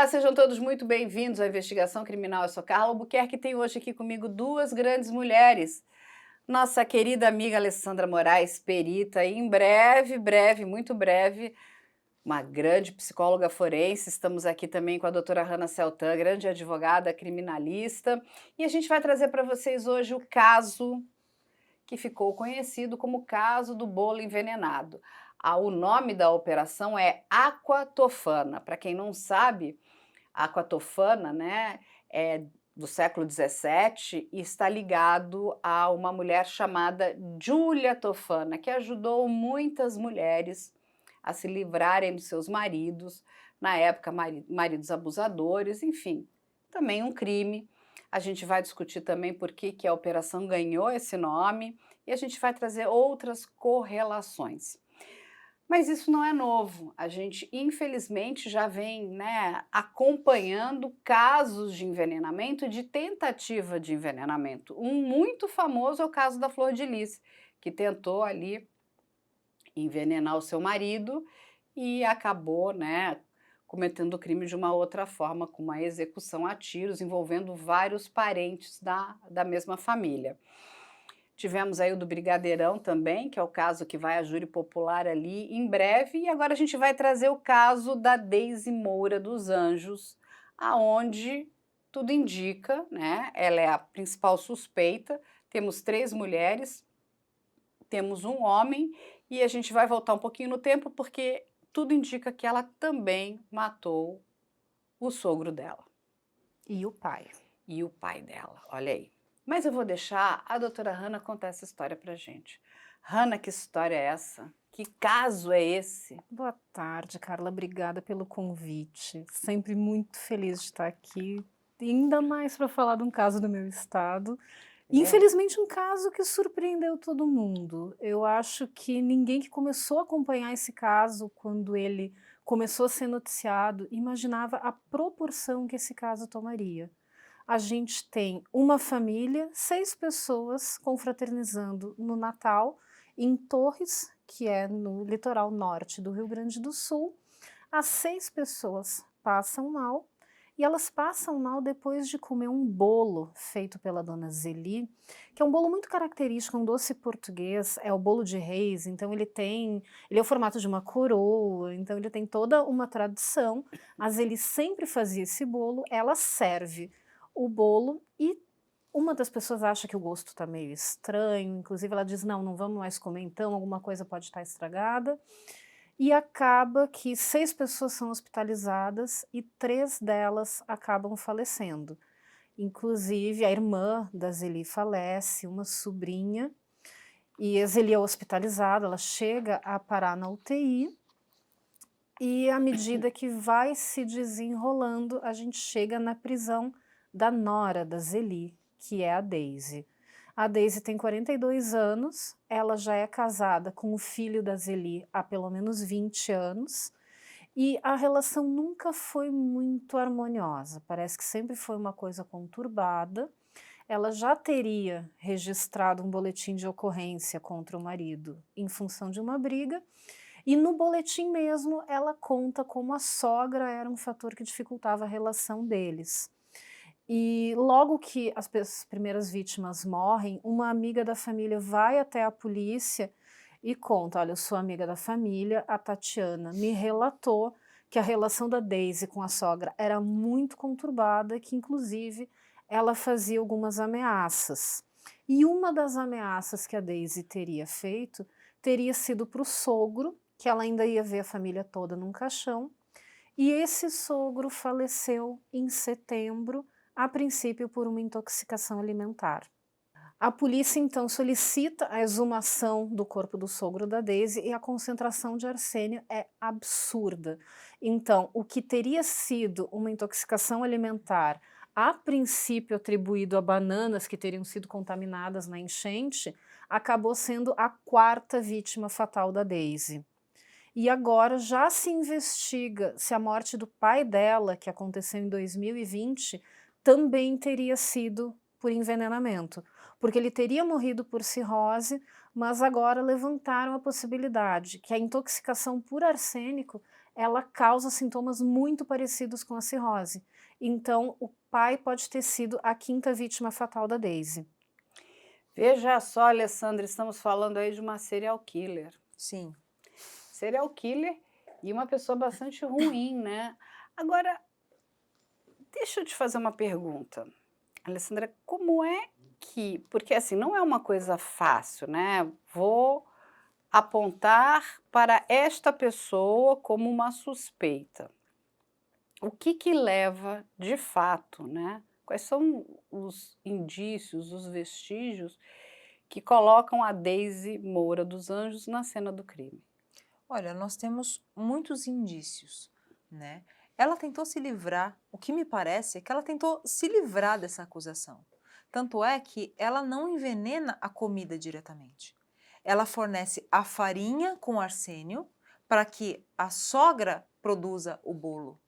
Olá, sejam todos muito bem-vindos à Investigação Criminal. Eu sou Carla Albuquerque e tenho hoje aqui comigo duas grandes mulheres. Nossa querida amiga Alessandra Moraes, perita, e em breve, muito breve, uma grande psicóloga forense. Estamos aqui também com a doutora Hannah Seltan, grande advogada criminalista. E a gente vai trazer para vocês hoje o caso que ficou conhecido como o caso do bolo envenenado. O nome da operação é aquatofana. Para quem não sabe, a aquatofana, né, é do século XVII e está ligado a uma mulher chamada Giulia Tofana, que ajudou muitas mulheres a se livrarem dos seus maridos, na época maridos abusadores, enfim, também um crime. A gente vai discutir também por que a operação ganhou esse nome e a gente vai trazer outras correlações. Mas isso não é novo. A gente, infelizmente, já vem, né, acompanhando casos de envenenamento e de tentativa de envenenamento. Um muito famoso é o caso da Flor de Lis, que tentou ali envenenar o seu marido e acabou, né, cometendo o crime de uma outra forma, com uma execução a tiros, envolvendo vários parentes da mesma família. Tivemos aí o do Brigadeirão também, que é o caso que vai a júri popular ali em breve, e agora a gente vai trazer o caso da Deise Moura dos Anjos, aonde tudo indica, né, ela é a principal suspeita, temos 3 mulheres, temos um homem, e a gente vai voltar um pouquinho no tempo, porque tudo indica que ela também matou o sogro dela. E o pai. E o pai dela, olha aí. Mas eu vou deixar a doutora Hannah contar essa história pra gente. Hannah, que história é essa? Que caso é esse? Boa tarde, Carla. Obrigada pelo convite. Sempre muito feliz de estar aqui, e ainda mais para falar de um caso do meu estado. É. Infelizmente, um caso que surpreendeu todo mundo. Eu acho que ninguém que começou a acompanhar esse caso, quando ele começou a ser noticiado, imaginava a proporção que esse caso tomaria. A gente tem uma família, 6 pessoas confraternizando no Natal, em Torres, que é no litoral norte do Rio Grande do Sul. As 6 pessoas passam mal, e elas passam mal depois de comer um bolo feito pela dona Zeli, que é um bolo muito característico, um doce português, é o bolo de reis, então ele é o formato de uma coroa, então ele tem toda uma tradição. A Zeli sempre fazia esse bolo, ela serve o bolo e uma das pessoas acha que o gosto está meio estranho, inclusive ela diz: "Não, não vamos mais comer então, alguma coisa pode estar estragada", e acaba que 6 pessoas são hospitalizadas e 3 delas acabam falecendo. Inclusive a irmã da Zeli falece, uma sobrinha, e a Zeli é hospitalizada, ela chega a parar na UTI, e à medida que vai se desenrolando, a gente chega na prisão da nora da Zeli, que é a Deise. A Deise tem 42 anos, ela já é casada com o filho da Zeli há pelo menos 20 anos, e a relação nunca foi muito harmoniosa, parece que sempre foi uma coisa conturbada. Ela já teria registrado um boletim de ocorrência contra o marido em função de uma briga, e no boletim mesmo ela conta como a sogra era um fator que dificultava a relação deles. E logo que as primeiras vítimas morrem, uma amiga da família vai até a polícia e conta: "Olha, eu sou amiga da família, a Tatiana me relatou que a relação da Deise com a sogra era muito conturbada, que inclusive ela fazia algumas ameaças". E uma das ameaças que a Deise teria feito, teria sido para o sogro, que ela ainda ia ver a família toda num caixão, e esse sogro faleceu em setembro, a princípio por uma intoxicação alimentar. A polícia então solicita a exumação do corpo do sogro da Deise e a concentração de arsênio é absurda. Então, o que teria sido uma intoxicação alimentar, a princípio atribuído a bananas que teriam sido contaminadas na enchente, acabou sendo a 4ª vítima fatal da Deise. E agora já se investiga se a morte do pai dela, que aconteceu em 2020, também teria sido por envenenamento, porque ele teria morrido por cirrose, mas agora levantaram a possibilidade que a intoxicação por arsênico ela causa sintomas muito parecidos com a cirrose. Então, o pai pode ter sido a quinta vítima fatal da Daisy. Veja só, Alessandra, estamos falando aí de uma serial killer. Sim. Serial killer e uma pessoa bastante ruim, né? Agora, deixa eu te fazer uma pergunta, Alessandra, como é que, porque assim, não é uma coisa fácil, né? Vou apontar para esta pessoa como uma suspeita. O que que leva, de fato, né? Quais são os indícios, os vestígios que colocam a Daisy Moura dos Anjos na cena do crime? Olha, nós temos muitos indícios, né? Ela tentou se livrar, o que me parece é que ela tentou se livrar dessa acusação. Tanto é que ela não envenena a comida diretamente. Ela fornece a farinha com arsênio para que a sogra produza o bolo.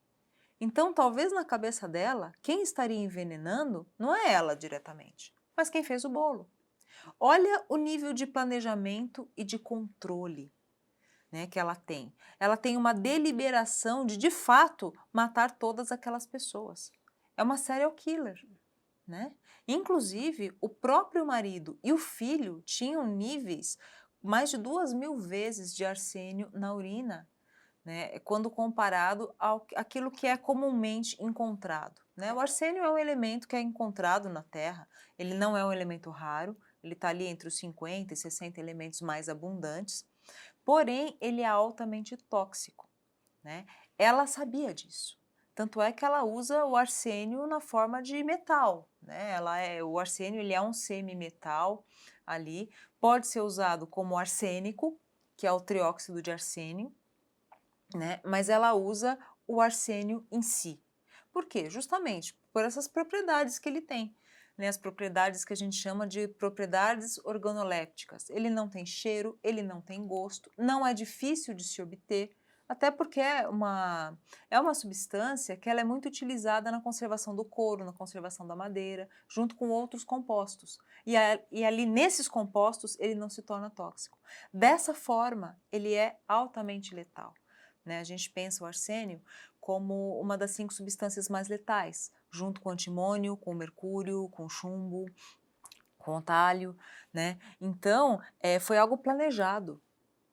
Então, talvez na cabeça dela, quem estaria envenenando não é ela diretamente, mas quem fez o bolo. Olha o nível de planejamento e de controle, né, que ela tem. Ela tem uma deliberação de fato, matar todas aquelas pessoas. É uma serial killer, né? Inclusive, o próprio marido e o filho tinham níveis mais de 2.000 vezes de arsênio na urina, né, quando comparado àquilo que é comumente encontrado, né? O arsênio é um elemento que é encontrado na Terra, ele não é um elemento raro, ele está ali entre os 50 e 60 elementos mais abundantes, porém ele é altamente tóxico, né? Ela sabia disso, tanto é que ela usa o arsênio na forma de metal, né? O arsênio ele é um semimetal ali, pode ser usado como arsênico, que é o trióxido de arsênio, né? Mas ela usa o arsênio em si. Por quê? Justamente por essas propriedades que ele tem, né? As propriedades que a gente chama de propriedades organolépticas. Ele não tem cheiro, ele não tem gosto, não é difícil de se obter, até porque é uma substância que ela é muito utilizada na conservação do couro, na conservação da madeira, junto com outros compostos. E ali nesses compostos ele não se torna tóxico. Dessa forma, ele é altamente letal, né? A gente pensa o arsênio como uma das 5 substâncias mais letais, junto com o antimônio, com o mercúrio, com o chumbo, com o talho, né? Então, foi algo planejado.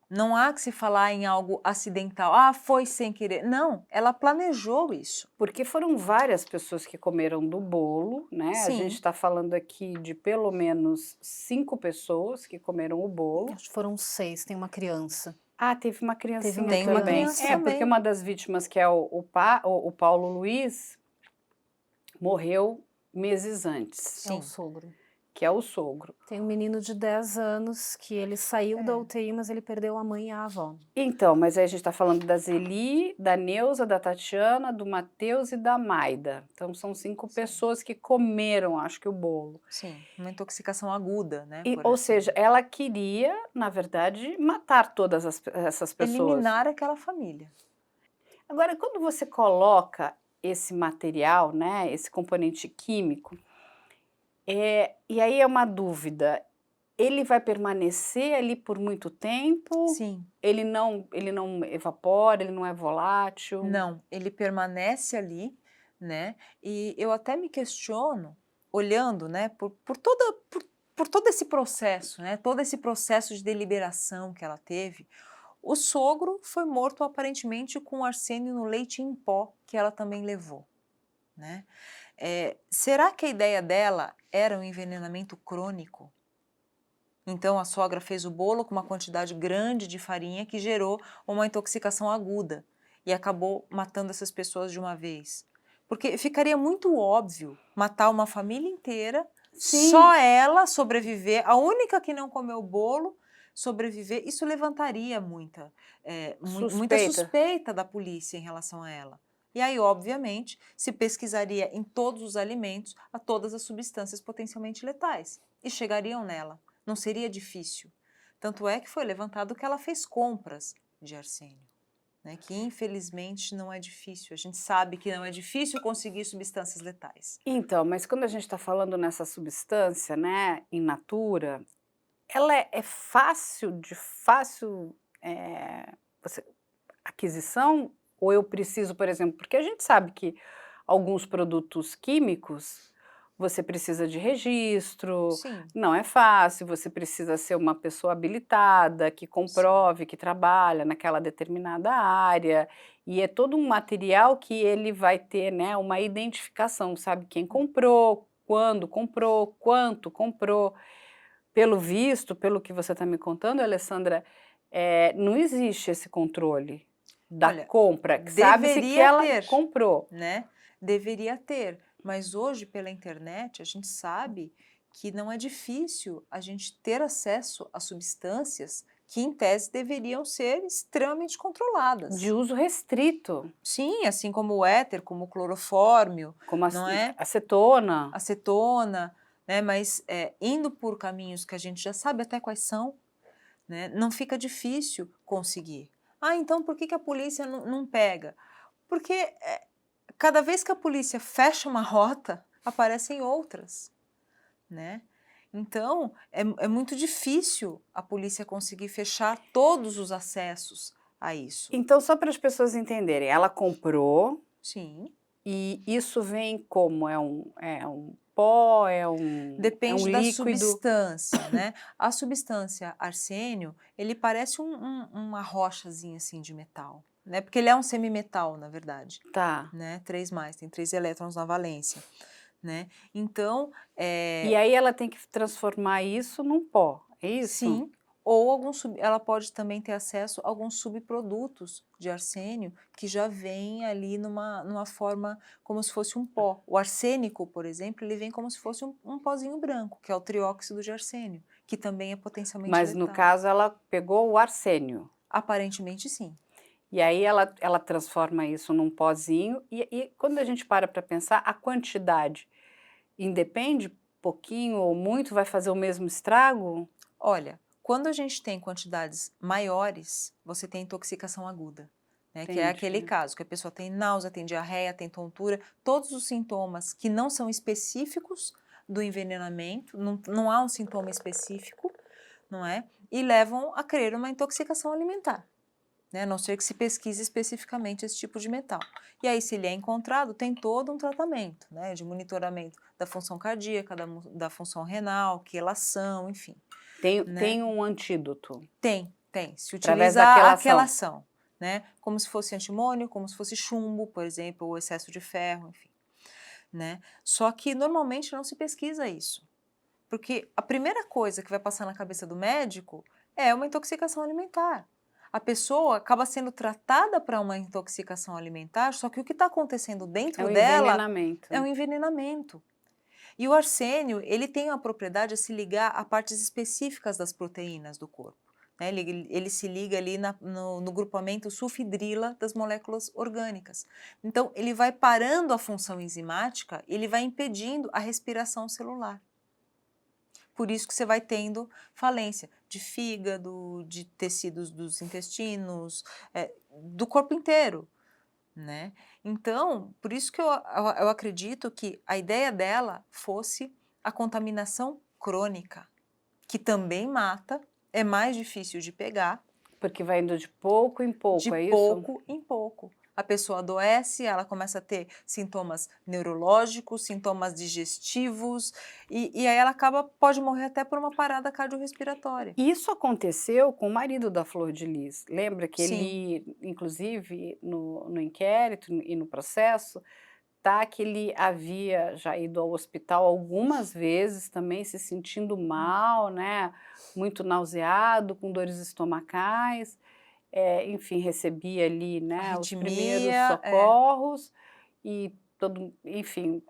Não há que se falar em algo acidental. Ah, foi sem querer. Não, ela planejou isso. Porque foram várias pessoas que comeram do bolo, né? A gente Sim. está falando aqui de pelo menos 5 pessoas que comeram o bolo. Acho que foram 6, tem uma criança. Ah, teve uma criancinha Tem uma também. criança Porque também. uma das vítimas, que é o Paulo Luiz, morreu meses antes, É o Sim. sogro. que é o sogro. Tem um menino de 10 anos que ele saiu da É. UTI, mas ele perdeu a mãe e a avó. Então, mas aí a gente está falando da Zeli, da Neuza, da Tatiana, do Matheus e da Maida. Então são 5 pessoas que comeram, acho que, o bolo. Sim, uma intoxicação aguda, né? Ou seja, ela queria, na verdade, matar todas essas pessoas. eliminar aquela família. Agora, quando você coloca esse material, né, esse componente químico, e aí é uma dúvida, ele vai permanecer ali por muito tempo? Sim. Ele não evapora, ele não é volátil? Não, ele permanece ali, né? E eu até me questiono, olhando, né, por todo esse processo, né? Todo esse processo de deliberação que ela teve. O sogro foi morto aparentemente com arsênio no leite em pó que ela também levou, né? Será que a ideia dela era um envenenamento crônico? Então a sogra fez o bolo com uma quantidade grande de farinha que gerou uma intoxicação aguda e acabou matando essas pessoas de uma vez. Porque ficaria muito óbvio matar uma família inteira, Sim. só ela sobreviver, a única que não comeu o bolo sobreviver. Isso levantaria muita suspeita da polícia em relação a ela. E aí, obviamente, se pesquisaria em todos os alimentos a todas as substâncias potencialmente letais e chegariam nela. Não seria difícil. Tanto é que foi levantado que ela fez compras de arsênio, né? Que infelizmente não é difícil. A gente sabe que não é difícil conseguir substâncias letais. Então, mas quando a gente está falando nessa substância, né, in natura, ela é fácil aquisição Ou eu preciso, por exemplo, porque a gente sabe que alguns produtos químicos você precisa de registro, Sim, não é fácil, você precisa ser uma pessoa habilitada, que sim, comprove que trabalha naquela determinada área, e é todo um material que ele vai ter, né, uma identificação, sabe quem comprou, quando comprou, quanto comprou. Pelo visto, pelo que você está me contando, Alessandra, não existe esse controle da olha, compra, que sabe-se que deveria ela ter, comprou. né? Deveria ter, mas hoje pela internet a gente sabe que não é difícil a gente ter acesso a substâncias que em tese deveriam ser extremamente De controladas. uso restrito, Sim, assim como o éter, como o clorofórmio, como a não é? acetona. Acetona, né? Mas indo por caminhos que a gente já sabe até quais são, né? Não fica difícil conseguir. Ah, então por que que a polícia não pega? Porque cada vez que a polícia fecha uma rota, aparecem outras, né? Então, é muito difícil a polícia conseguir fechar todos os acessos a isso. Então, só para as pessoas entenderem, ela comprou Sim. e isso vem como? É um pó, é um Depende da líquido? substância, né? A substância arsênio, ele parece uma rochazinha assim de metal, né? Porque ele é um semimetal, na verdade, Tá. né? 3+, tem 3 elétrons na valência, né? Então, E aí ela tem que transformar isso num pó, é isso? sim, ou ela pode também ter acesso a alguns subprodutos de arsênio que já vêm ali numa forma como se fosse um pó. O arsênico, por exemplo, ele vem como se fosse um pozinho branco, que é o trióxido de arsênio, que também é potencialmente Mas no letal. caso ela pegou o arsênio. Aparentemente, sim. E aí ela transforma isso num pozinho e quando a gente para pensar, a quantidade independe, pouquinho ou muito, vai fazer o mesmo estrago? Olha, quando a gente tem quantidades maiores, você tem intoxicação aguda, né? Que é aquele Entendi. caso que a pessoa tem náusea, tem diarreia, tem tontura, todos os sintomas que não são específicos do envenenamento, não há um sintoma específico, não é? E levam a crer uma intoxicação alimentar, né? A não ser que se pesquise especificamente esse tipo de metal. E aí, se ele é encontrado, tem todo um tratamento, né? De monitoramento da função cardíaca, da função renal, quelação, enfim. Tem, Né? tem um antídoto Tem. Se através da utilizar a quelação. quelação, né? Como se fosse antimônio, como se fosse chumbo, por exemplo, ou excesso de ferro, enfim, né? Só que normalmente não se pesquisa isso, porque a primeira coisa que vai passar na cabeça do médico é uma intoxicação alimentar. A pessoa acaba sendo tratada para uma intoxicação alimentar, só que o que está acontecendo É dentro um dela envenenamento. é um envenenamento. E o arsênio, ele tem a propriedade de se ligar a partes específicas das proteínas do corpo, né? Ele se liga ali no grupamento sulfidrila das moléculas orgânicas. Então, ele vai parando a função enzimática, ele vai impedindo a respiração celular. Por isso que você vai tendo falência de fígado, de tecidos dos intestinos, do corpo inteiro, né? Então, por isso que eu acredito que a ideia dela fosse a contaminação crônica, que também mata, é mais difícil de pegar, Porque vai indo de pouco em de pouco, é isso? pouco em pouco. A pessoa adoece, ela começa a ter sintomas neurológicos, sintomas digestivos, e aí ela pode morrer até por uma parada cardiorrespiratória. Isso aconteceu com o marido da Flor de Lis. Lembra que Sim, ele, inclusive, no inquérito e no processo, tá que ele havia já ido ao hospital algumas vezes também se sentindo mal, né, muito nauseado, com dores estomacais, enfim, recebia ali, né, os primeiros arritmia, socorros e enfim,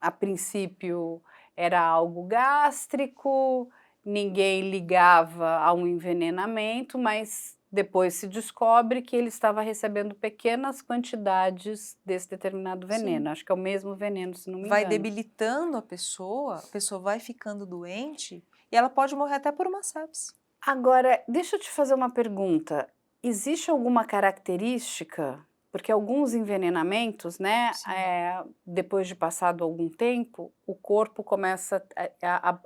a princípio era algo gástrico, ninguém ligava a um envenenamento, mas depois se descobre que ele estava recebendo pequenas quantidades desse determinado sim. veneno. Acho que é o mesmo veneno, se não me Vai engano. debilitando a pessoa vai ficando doente e ela pode morrer até por uma sepse. Agora, deixa eu te fazer uma pergunta. Existe alguma característica? Porque alguns envenenamentos, né, Sim, depois de passado algum tempo, o corpo começa,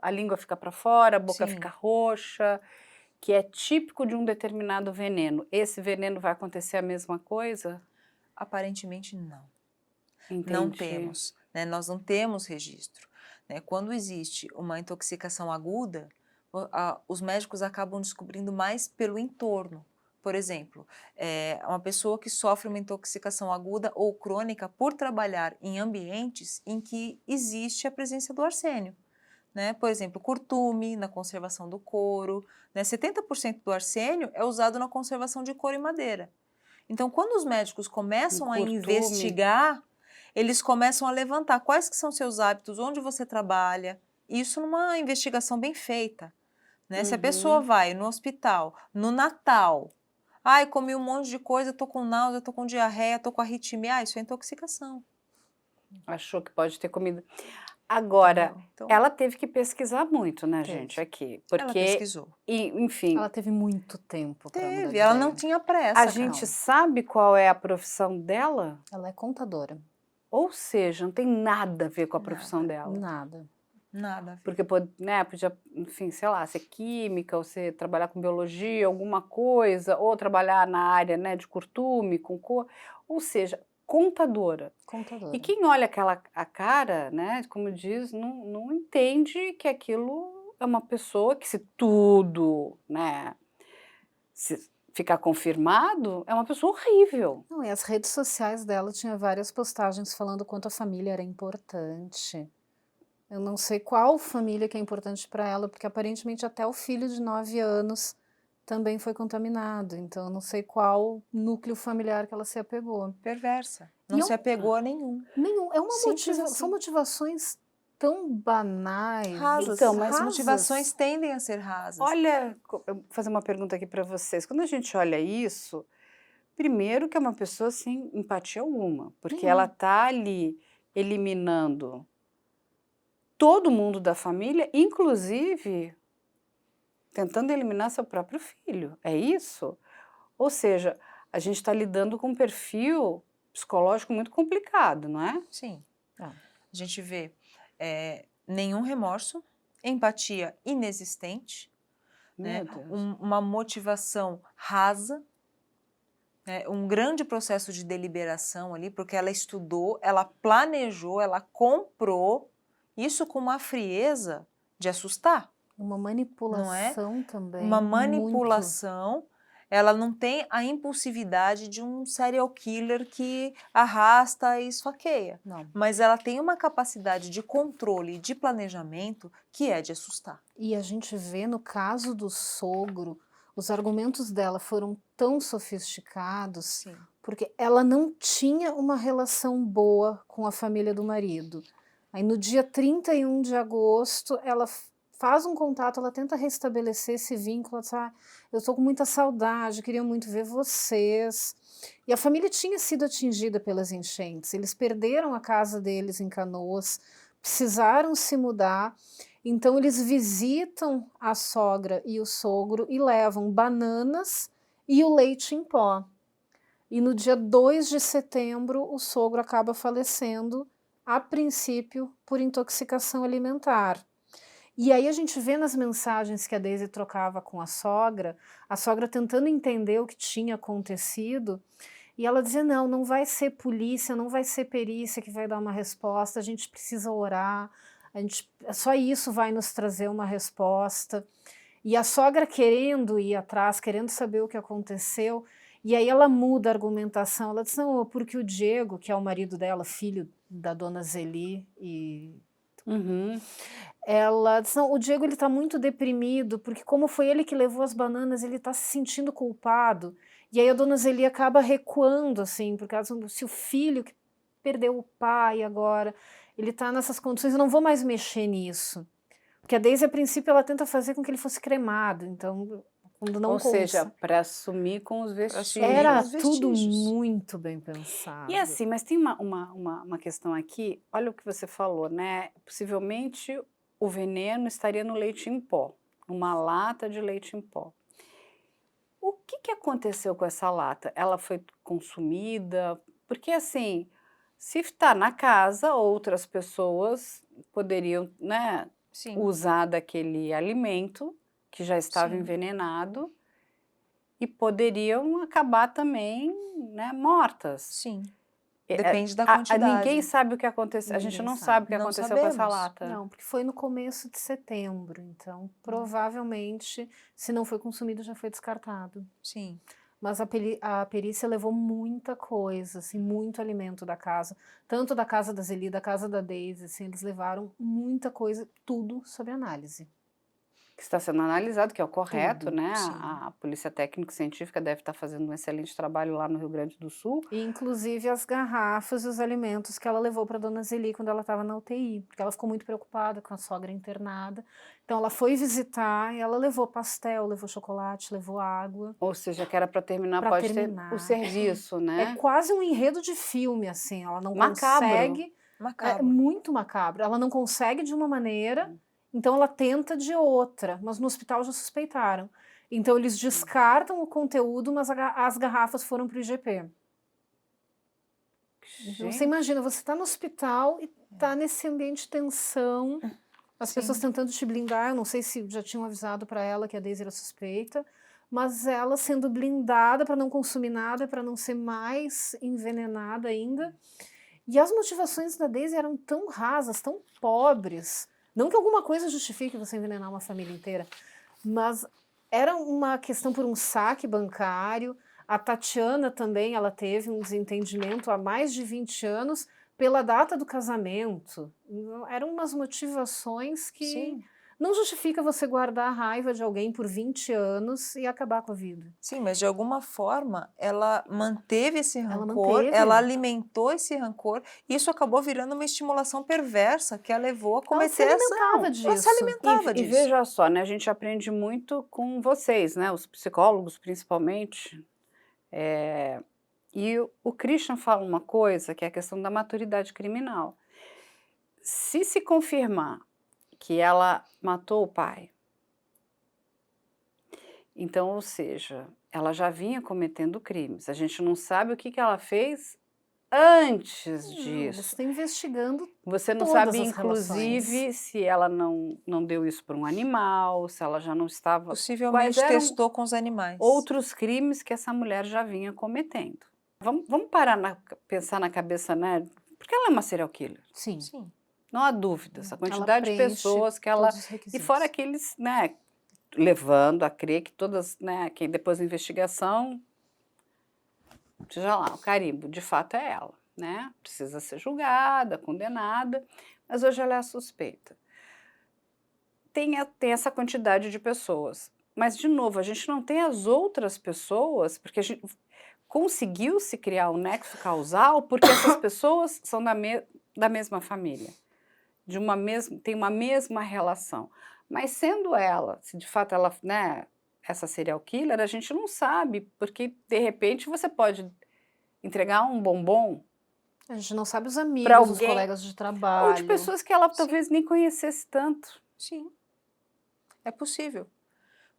a língua fica para fora, a boca fica sim. roxa, que é típico de um determinado veneno. Esse veneno vai acontecer a mesma coisa? Aparentemente, não. Entendi. Não temos, né? Nós não temos registro, né? Quando existe uma intoxicação aguda, os médicos acabam descobrindo mais pelo entorno. Por exemplo, uma pessoa que sofre uma intoxicação aguda ou crônica por trabalhar em ambientes em que existe a presença do arsênio. Né? Por exemplo, curtume na conservação do couro, né? 70% do arsênio é usado na conservação de couro e madeira. Então, quando os médicos começam a Curtume. investigar, eles começam a levantar quais que são seus hábitos, onde você trabalha, isso numa investigação bem feita. Né? Se a pessoa vai no hospital, no Natal, ai, comi um monte de coisa, tô com náusea, tô com diarreia, tô com arritmia, isso é intoxicação. Achou que pode ter comido. Agora, Entendeu? Então, ela teve que pesquisar muito, né, Teve. gente, aqui. ela Porque, pesquisou. enfim, Ela teve muito tempo para mudar de Teve, ela não ideia. tinha pressa, a gente Carol. sabe qual é a profissão dela? Ela é contadora. Ou seja, não tem nada a ver com a Nada. profissão dela. Nada. Nada a ver. Porque né, podia, enfim, sei lá, ser química, ou ser trabalhar com biologia, alguma coisa, ou trabalhar na área, né, de curtume, com cor. Ou seja, contadora. Contadora. E quem olha a cara, né, como diz, não entende que aquilo é uma pessoa que, se tudo, né, se ficar confirmado, é uma pessoa horrível. Não, e as redes sociais dela tinha várias postagens falando quanto a família era importante. Eu não sei qual família que é importante para ela, porque aparentemente até o filho de 9 anos também foi contaminado. Então eu não sei qual núcleo familiar que ela se apegou. Perversa. E Não eu- se apegou a nenhum. Nenhum. É uma Simples assim. São motivações tão banais. Rasas. Então, mas as motivações tendem a ser rasas. Olha, eu vou fazer uma pergunta aqui para vocês. Quando a gente olha isso, primeiro que é uma pessoa sem empatia alguma, porque ela está ali eliminando todo mundo da família, inclusive tentando eliminar seu próprio filho. É isso? Ou seja, a gente está lidando com um perfil psicológico muito complicado, não é? Sim. Ah. A gente vê nenhum remorso, empatia inexistente, né? Meu Deus. Uma motivação rasa, né? Um grande processo de deliberação ali, porque ela estudou, ela planejou, ela comprou, isso com uma frieza de assustar. Uma manipulação também. Uma muito. manipulação, ela não tem a impulsividade de um serial killer que arrasta e esfaqueia. Não. Mas ela tem uma capacidade de controle e de planejamento que é de assustar. E a gente vê no caso do sogro, os argumentos dela foram tão sofisticados, Sim. porque ela não tinha uma relação boa com a família do marido. Aí no dia 31 de agosto, ela faz um contato, ela tenta restabelecer esse vínculo, ela diz, eu estou com muita saudade, queria muito ver vocês. E a família tinha sido atingida pelas enchentes, eles perderam a casa deles em Canoas, precisaram se mudar, então eles visitam a sogra e o sogro e levam bananas e o leite em pó. E no dia 2 de setembro, o sogro acaba falecendo, a princípio por intoxicação alimentar. E aí a gente vê nas mensagens que a Daisy trocava com a sogra tentando entender o que tinha acontecido, e ela dizia, não vai ser polícia, não vai ser perícia que vai dar uma resposta, a gente precisa orar, só isso vai nos trazer uma resposta. E a sogra querendo ir atrás, querendo saber o que aconteceu, e aí ela muda a argumentação, ela diz, não, porque o Diego, que é o marido dela, filho da dona Zeli, ela diz, não, o Diego está muito deprimido, porque como foi ele que levou as bananas, ele está se sentindo culpado. E aí a dona Zeli acaba recuando, assim, porque se o filho que perdeu o pai agora, ele está nessas condições, eu não vou mais mexer nisso. Porque a Daisy, a princípio, ela tenta fazer com que ele fosse cremado, então, quando não Ou seja, para assumir com os vestígios. era os tudo vestígios. muito bem pensado. E assim, mas tem uma questão aqui, olha o que você falou, né? Possivelmente o veneno estaria no leite em pó, uma lata de leite em pó. O que aconteceu com essa lata? Ela foi consumida? Porque assim, se está na casa, outras pessoas poderiam, né, Sim. usar daquele alimento que já estava Sim. envenenado e poderiam acabar também, né, mortas. Sim. É, Depende da quantidade. Ninguém sabe o que aconteceu. A gente Ninguém não sabe. sabe o que Não aconteceu com essa sabemos. lata. Não, porque foi no começo de setembro, então provavelmente, se não foi consumido, já foi descartado. Sim. Mas a perícia levou muita coisa, assim, muito alimento da casa, tanto da casa da Zeli, da casa da Daisy, assim, eles levaram muita coisa, tudo sob análise. Que está sendo analisado, que é o correto, Tudo, né? sim. A Polícia Técnico-Científica deve estar fazendo um excelente trabalho lá no Rio Grande do Sul. E, inclusive, as garrafas e os alimentos que ela levou para dona Zeli quando ela estava na UTI, porque ela ficou muito preocupada com a sogra internada. Então, ela foi visitar e ela levou pastel, levou chocolate, levou água. Ou seja, que era para terminar, Pra pode terminar. ter o serviço, É né? quase um enredo de filme, assim, ela não Macabro. consegue... É Macabro. muito macabro. Ela não consegue de uma maneira, então ela tenta de outra, mas no hospital já suspeitaram. Então eles descartam o conteúdo, mas as garrafas foram para o IGP. Então, você imagina, você está no hospital e está nesse ambiente de tensão, as pessoas tentando te blindar, eu não sei se já tinham avisado para ela que a Daisy era suspeita, mas ela sendo blindada para não consumir nada, para não ser mais envenenada ainda. E as motivações da Daisy eram tão rasas, tão pobres. Não que alguma coisa justifique você envenenar uma família inteira, mas era uma questão por um saque bancário. A Tatiana também, ela teve um desentendimento há mais de 20 anos pela data do casamento. Eram umas motivações que Sim. não justifica você guardar a raiva de alguém por 20 anos e acabar com a vida. Sim, mas de alguma forma ela manteve esse Ela rancor, manteve. ela alimentou esse rancor, e isso acabou virando uma estimulação perversa que a levou a cometer Ela se alimentava ela se disso. alimentava E disso. veja só, né? A gente aprende muito com vocês, né? Os psicólogos, principalmente. E o Christian fala uma coisa, que é a questão da maturidade criminal. Se confirmar que ela matou o pai, então, ou seja, ela já vinha cometendo crimes. A gente não sabe o que ela fez antes Eles disso. estão investigando. Você não todas sabe, as inclusive, se ela não deu isso para um animal, se ela já não estava... Quais Possivelmente eram testou com os animais. outros crimes que essa mulher já vinha cometendo. Vamos parar pensar na cabeça, né? Porque ela é uma serial killer. Sim. Sim. Não há dúvidas. A Ela quantidade de preenche pessoas que ela... todos os E requisitos. fora aqueles, né? Levando a crer que todas, né? Que depois da investigação... Seja lá, o carimbo, de fato é ela, né? Precisa ser julgada, condenada, mas hoje ela é a suspeita. Tem essa quantidade de pessoas. Mas, de novo, a gente não tem as outras pessoas, porque a gente conseguiu-se criar um nexo causal porque essas pessoas são da mesma família, tem uma mesma relação. Mas sendo ela, se de fato ela, né, essa serial killer, a gente não sabe, porque de repente você pode entregar um bombom A gente não sabe os para amigos, os alguém, colegas de trabalho. ou de pessoas que ela talvez nem conhecesse tanto. Sim, é possível.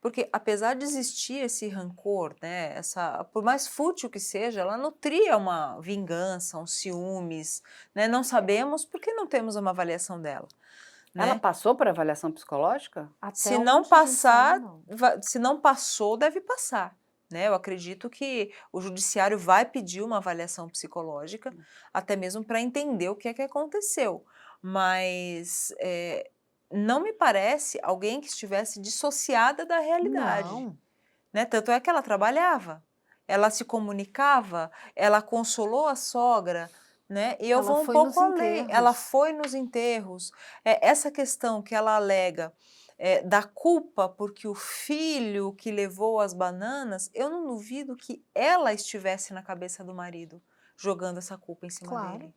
Porque apesar de existir esse rancor, né, por mais fútil que seja, ela nutria uma vingança, um ciúmes, né? Não sabemos porque não temos uma avaliação dela. Ela Né? passou por avaliação psicológica? Até Se não onde a gente passar, sabe, não. se não passou, deve passar. Né? Eu acredito que o judiciário vai pedir uma avaliação psicológica, até mesmo para entender o que é que aconteceu. Mas não me parece alguém que estivesse dissociada da realidade. Não. Né? Tanto é que ela trabalhava, ela se comunicava, ela consolou a sogra, né? E eu Ela vou um foi pouco nos além. enterros. Ela foi nos enterros. Essa questão que ela alega da culpa porque o filho que levou as bananas, eu não duvido que ela estivesse na cabeça do marido, jogando essa culpa em cima Claro. dele.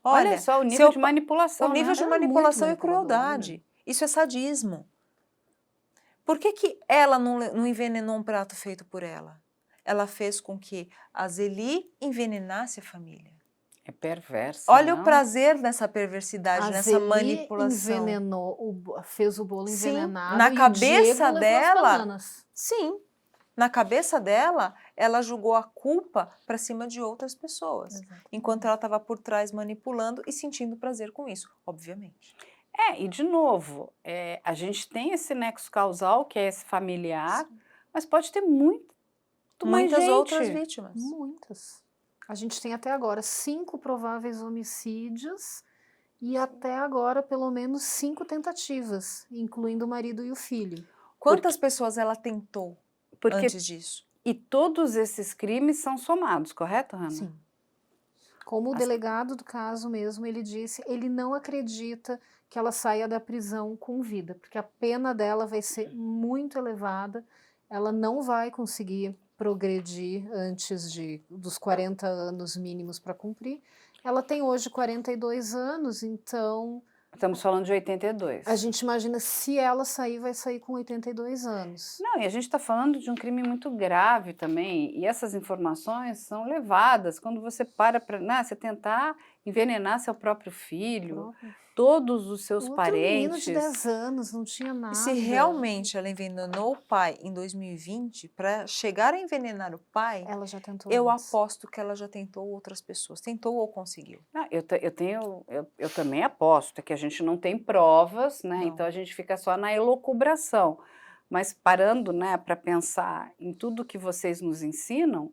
Olha só o nível de o manipulação, nível né? de Ela é muito manipulação e manipuladora, crueldade. né? Isso é sadismo. Por que ela não envenenou um prato feito por ela? Ela fez com que a Zeli envenenasse a família. É perversa, Olha não? o prazer nessa perversidade, A nessa Zeli manipulação. fez o bolo Sim, envenenado na e cabeça o Diego levou as dela, bananas. sim, na cabeça dela, ela jogou a culpa para cima de outras pessoas, enquanto ela estava por trás manipulando e sentindo prazer com isso, obviamente. E de novo, a gente tem esse nexo causal, que é esse familiar, mas pode ter muito mais Muitas gente. outras vítimas. Muitas. A gente tem até agora 5 prováveis homicídios e até agora pelo menos 5 tentativas, incluindo o marido e o filho. Quantas pessoas ela tentou Porque antes disso? e todos esses crimes são somados, correto, Hannah? Sim. Como o delegado do caso mesmo, ele disse, ele não acredita que ela saia da prisão com vida, porque a pena dela vai ser muito elevada, ela não vai conseguir progredir antes dos 40 anos mínimos para cumprir. Ela tem hoje 42 anos, então Estamos falando de 82. a gente imagina se ela sair, vai sair com 82 anos. Não, e a gente está falando de um crime muito grave também, e essas informações são levadas quando você para, né, você tentar envenenar seu próprio filho, todos os seus Outro menino parentes. de 10 anos, não tinha nada. E se realmente ela envenenou o pai em 2020, para chegar a envenenar o pai, Ela já tentou eu antes. aposto que ela já tentou outras pessoas. Tentou ou conseguiu? Ah, eu também aposto, é que a gente não tem provas, né? Não. Então a gente fica só na elucubração. Mas parando, né, para pensar em tudo que vocês nos ensinam,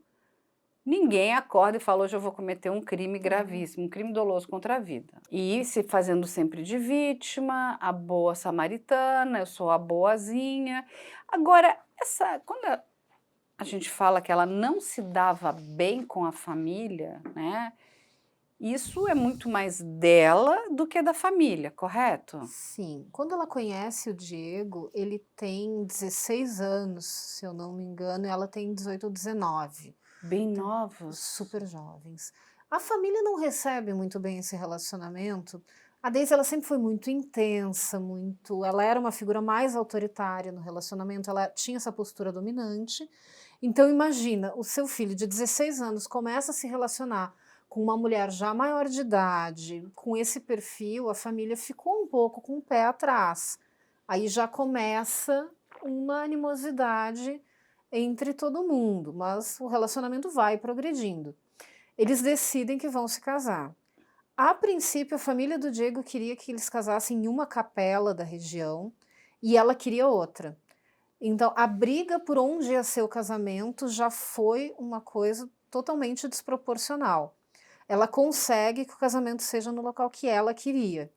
ninguém acorda e fala, hoje eu vou cometer um crime gravíssimo, um crime doloso contra a vida. E se fazendo sempre de vítima, a boa samaritana, eu sou a boazinha. Agora, quando a gente fala que ela não se dava bem com a família, né? Isso é muito mais dela do que da família, correto? Sim. Quando ela conhece o Diego, ele tem 16 anos, se eu não me engano, e ela tem 18 ou 19. Bem novos. Super jovens. A família não recebe muito bem esse relacionamento. A Daisy, ela sempre foi muito intensa, ela era uma figura mais autoritária no relacionamento, ela tinha essa postura dominante. Então imagina, o seu filho de 16 anos começa a se relacionar com uma mulher já maior de idade, com esse perfil, a família ficou um pouco com o pé atrás. Aí já começa uma animosidade entre todo mundo, mas o relacionamento vai progredindo. Eles decidem que vão se casar. A princípio, a família do Diego queria que eles casassem em uma capela da região e ela queria outra. Então, a briga por onde ia ser o casamento já foi uma coisa totalmente desproporcional. Ela consegue que o casamento seja no local que ela queria.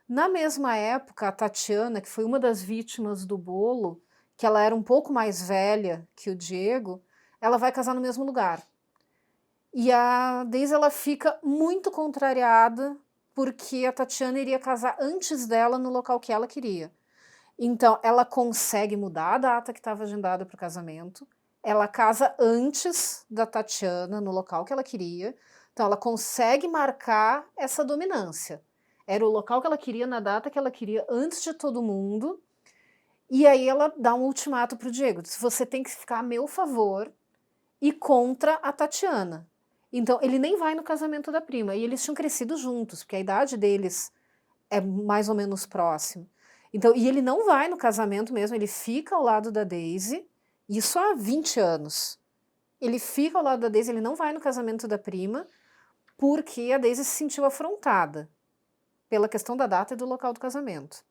Na mesma época, a Tatiana, que foi uma das vítimas do bolo, que ela era um pouco mais velha que o Diego, ela vai casar no mesmo lugar. E a Daisy, ela fica muito contrariada porque a Tatiana iria casar antes dela no local que ela queria. Então, ela consegue mudar a data que estava agendada para o casamento, ela casa antes da Tatiana no local que ela queria, então ela consegue marcar essa dominância. Era o local que ela queria, na data que ela queria, antes de todo mundo, e aí ela dá um ultimato para o Diego, diz, você tem que ficar a meu favor e contra a Tatiana. Então, ele nem vai no casamento da prima, e eles tinham crescido juntos, porque a idade deles é mais ou menos próxima. Então, e ele não vai no casamento mesmo, ele fica ao lado da Daisy, isso há 20 anos. Ele fica ao lado da Daisy, ele não vai no casamento da prima, porque a Daisy se sentiu afrontada pela questão da data e do local do casamento.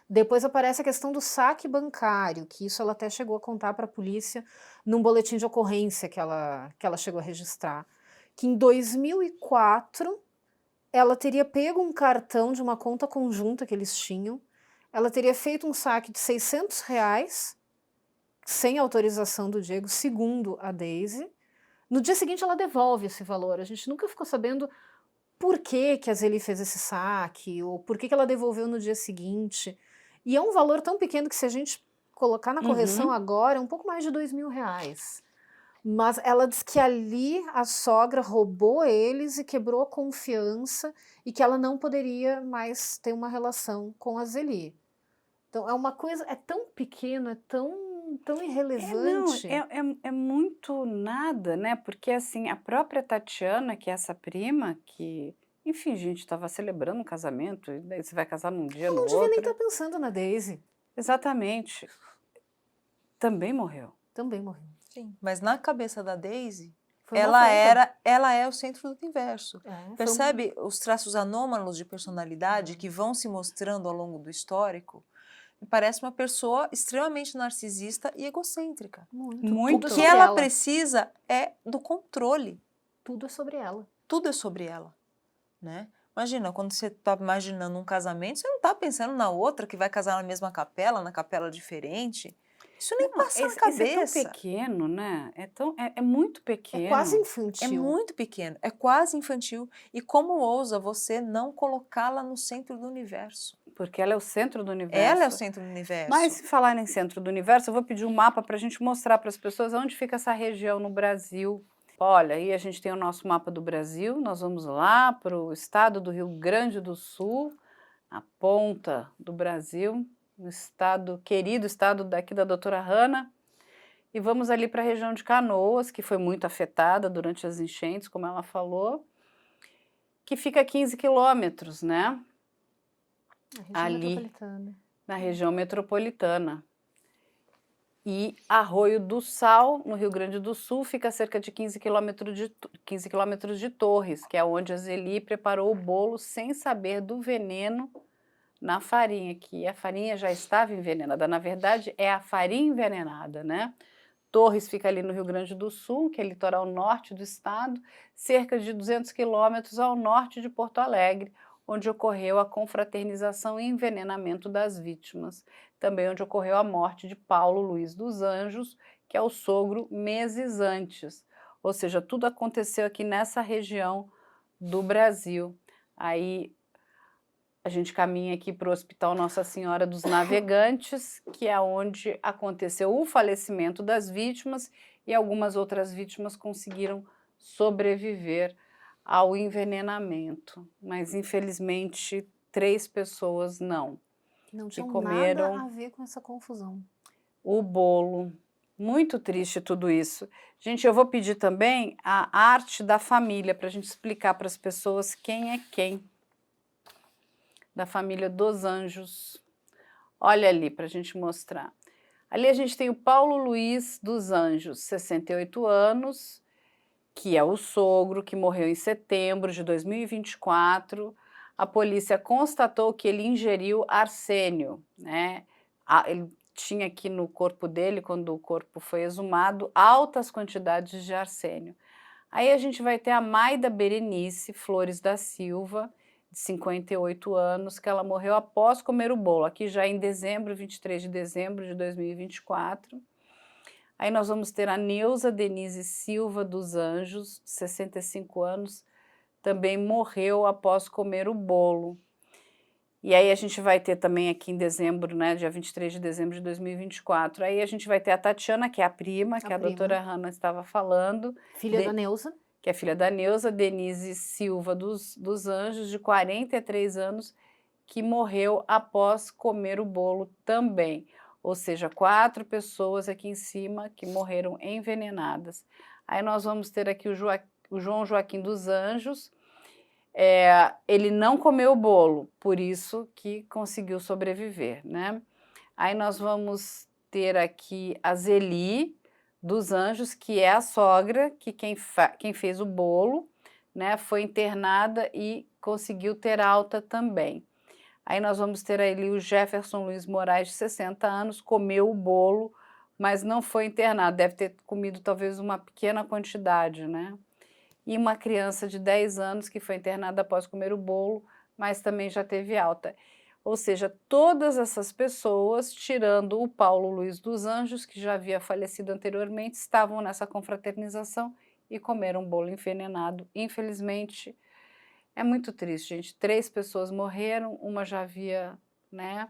Depois aparece a questão do saque bancário, que isso ela até chegou a contar para a polícia num boletim de ocorrência que ela chegou a registrar, que em 2004 ela teria pego um cartão de uma conta conjunta que eles tinham, ela teria feito um saque de R$600, sem autorização do Diego, segundo a Daisy. No dia seguinte ela devolve esse valor, a gente nunca ficou sabendo por que a Zeli fez esse saque, ou por que ela devolveu no dia seguinte. E é um valor tão pequeno que se a gente colocar na correção agora, é um pouco mais de R$2.000. Mas ela diz que ali a sogra roubou eles e quebrou a confiança e que ela não poderia mais ter uma relação com a Zeli. Então é uma coisa, é tão pequeno, é tão irrelevante. É muito nada, né? Porque assim, a própria Tatiana, que é essa prima, que, enfim, a gente estava celebrando um casamento, e daí você vai casar num dia, no Não outro. devia nem estar pensando na Daisy. Exatamente. Também morreu. Também morreu. Sim, mas na cabeça da Daisy, Foi uma afronta. ela é o centro do universo. É, Percebe os traços anômalos de personalidade que vão se mostrando ao longo do histórico? Me parece uma pessoa extremamente narcisista e egocêntrica. Muito. Muito. O que ela precisa é do controle. tudo é sobre ela. Tudo é sobre ela, né? Imagina, quando você está imaginando um casamento, você não está pensando na outra que vai casar na mesma capela, na capela diferente. Isso nem Não, passa na esse é tão cabeça. pequeno, né? É muito É quase pequeno. É infantil. muito pequeno, é quase infantil. E como ousa você não colocá-la no centro do universo? Porque ela é o centro do Ela é o universo. centro do universo. Mas, se falar em centro do universo, eu vou pedir um mapa para a gente mostrar para as pessoas onde fica essa região no Brasil. Olha, aí a gente tem o nosso mapa do Brasil, nós vamos lá para o estado do Rio Grande do Sul, a ponta do Brasil, no estado, querido estado daqui da doutora Hanna, e vamos ali para a região de Canoas, que foi muito afetada durante as enchentes, como ela falou, que fica a 15 quilômetros, né? A região Ali. metropolitana. Na região metropolitana. E Arroio do Sal, no Rio Grande do Sul, fica a cerca de 15 quilômetros de Torres, que é onde a Zeli preparou o bolo sem saber do veneno na farinha, que a farinha já estava envenenada. Na verdade, é a farinha envenenada, né? Torres fica ali no Rio Grande do Sul, que é litoral norte do estado, cerca de 200 quilômetros ao norte de Porto Alegre, onde ocorreu a confraternização e envenenamento das vítimas. Também onde ocorreu a morte de Paulo Luiz dos Anjos, que é o sogro, meses antes. Ou seja, tudo aconteceu aqui nessa região do Brasil. Aí a gente caminha aqui para o Hospital Nossa Senhora dos Navegantes, que é onde aconteceu o falecimento das vítimas e algumas outras vítimas conseguiram sobreviver ao envenenamento, mas infelizmente 3 pessoas não. Não Que tinham comeram nada a ver com essa confusão. o bolo. Muito triste tudo isso. Gente, eu vou pedir também a arte da família para a gente explicar para as pessoas quem é quem. Da família dos Anjos. Olha ali para a gente mostrar. Ali a gente tem o Paulo Luiz dos Anjos, 68 anos, que é o sogro, que morreu em setembro de 2024. A polícia constatou que ele ingeriu arsênio, né? Ele tinha aqui no corpo dele, quando o corpo foi exumado, altas quantidades de arsênio. Aí a gente vai ter a Maida Berenice Flores da Silva, de 58 anos, que ela morreu após comer o bolo, aqui já em dezembro, 23 de dezembro de 2024. Aí nós vamos ter a Neuza Denise Silva dos Anjos, 65 anos, também morreu após comer o bolo. E aí a gente vai ter também aqui em dezembro, né, dia 23 de dezembro de 2024, aí a gente vai ter a Tatiana, que é a prima, que a doutora Hanna estava falando. Filha da Neuza. Que é filha da Neuza Denise Silva dos Anjos, de 43 anos, que morreu após comer o bolo também. Ou seja, 4 pessoas aqui em cima que morreram envenenadas. Aí nós vamos ter aqui o João Joaquim dos Anjos. Ele não comeu o bolo, por isso que conseguiu sobreviver, né? Aí nós vamos ter aqui a Zeli dos Anjos, que é a sogra, que quem fez o bolo, né, foi internada e conseguiu ter alta também. Aí nós vamos ter ali o Jefferson Luiz Moraes, de 60 anos, comeu o bolo, mas não foi internado, deve ter comido talvez uma pequena quantidade, né? E uma criança de 10 anos que foi internada após comer o bolo, mas também já teve alta. Ou seja, todas essas pessoas, tirando o Paulo Luiz dos Anjos, que já havia falecido anteriormente, estavam nessa confraternização e comeram bolo envenenado. Infelizmente, é muito triste, gente. 3 pessoas morreram, uma já havia, né,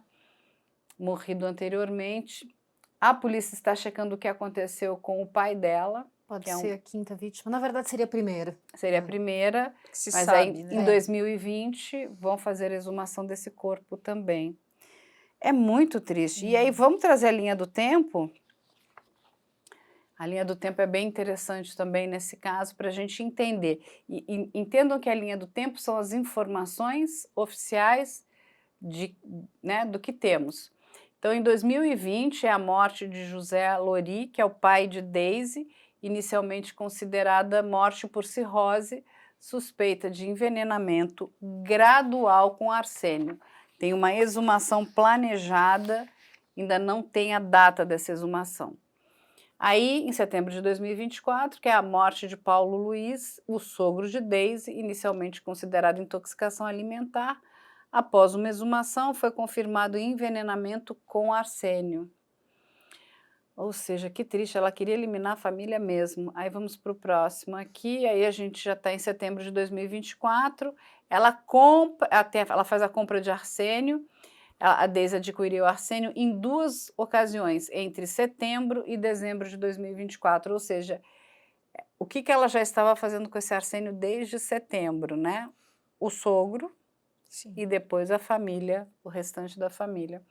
morrido anteriormente. A polícia está checando o que aconteceu com o pai dela. Pode ser a 5ª vítima. Na verdade, seria a primeira. Seria a primeira, Que se mas sabe, aí né? em 2020 vão fazer a exumação desse corpo também. É muito triste. E aí vamos trazer a linha do tempo? A linha do tempo é bem interessante também nesse caso para a gente entender. E entendam que a linha do tempo são as informações oficiais né, do que temos. Então, em 2020 é a morte de José Lori, que é o pai de Daisy, inicialmente considerada morte por cirrose, suspeita de envenenamento gradual com arsênio. Tem uma exumação planejada, ainda não tem a data dessa exumação. Aí, em setembro de 2024, que é a morte de Paulo Luiz, o sogro de Deise, inicialmente considerado intoxicação alimentar, após uma exumação, foi confirmado envenenamento com arsênio. Ou seja, que triste, ela queria eliminar a família mesmo. Aí vamos para o próximo aqui, aí a gente já está em setembro de 2024, ela faz a compra de arsênio, a Deise adquiriu arsênio em 2 ocasiões, entre setembro e dezembro de 2024, ou seja, o que ela já estava fazendo com esse arsênio desde setembro, né? O sogro Sim. e depois a família, o restante da família.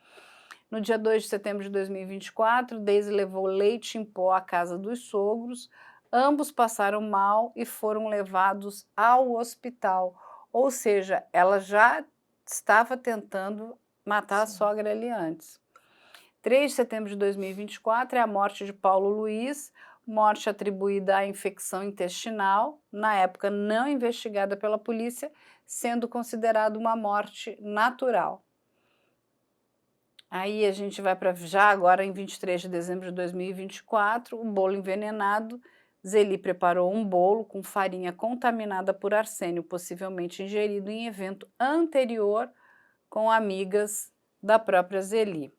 No dia 2 de setembro de 2024, Deise levou leite em pó à casa dos sogros, ambos passaram mal e foram levados ao hospital, ou seja, ela já estava tentando matar a Sim. sogra ali antes. 3 de setembro de 2024 é a morte de Paulo Luiz, morte atribuída à infecção intestinal, na época não investigada pela polícia, sendo considerada uma morte natural. Aí a gente vai para já agora em 23 de dezembro de 2024, o bolo envenenado. Zeli preparou um bolo com farinha contaminada por arsênio, possivelmente ingerido em evento anterior com amigas da própria Zeli.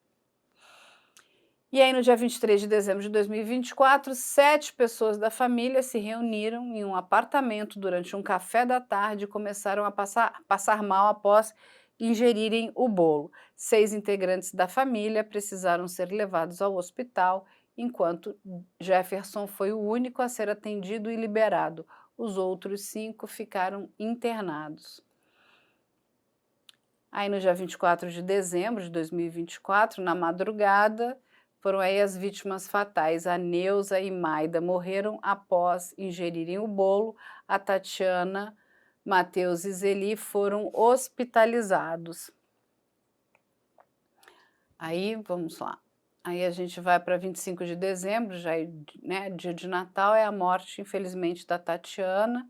E aí, no dia 23 de dezembro de 2024, 7 pessoas da família se reuniram em um apartamento durante um café da tarde e começaram a passar mal após ingerirem o bolo. 6 integrantes da família precisaram ser levados ao hospital, enquanto Jefferson foi o único a ser atendido e liberado. Os outros 5 ficaram internados. Aí, no dia 24 de dezembro de 2024, na madrugada, foram aí as vítimas fatais. A Neuza e Maida morreram após ingerirem o bolo. A Tatiana, Matheus e Zeli foram hospitalizados. Aí, vamos lá. Aí a gente vai para 25 de dezembro, já é, né, dia de Natal, é a morte, infelizmente, da Tatiana,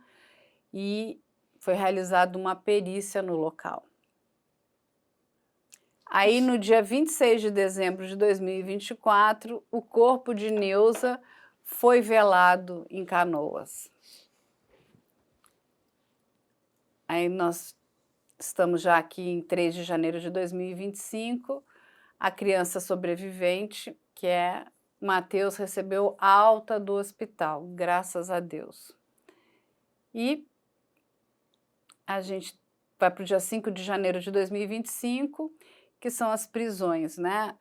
e foi realizada uma perícia no local. Aí, no dia 26 de dezembro de 2024, o corpo de Neuza foi velado em Canoas. Aí nós estamos já aqui em 3 de janeiro de 2025, a criança sobrevivente, que é Matheus, recebeu alta do hospital, graças a Deus. E a gente vai para o dia 5 de janeiro de 2025, que são as prisões, né?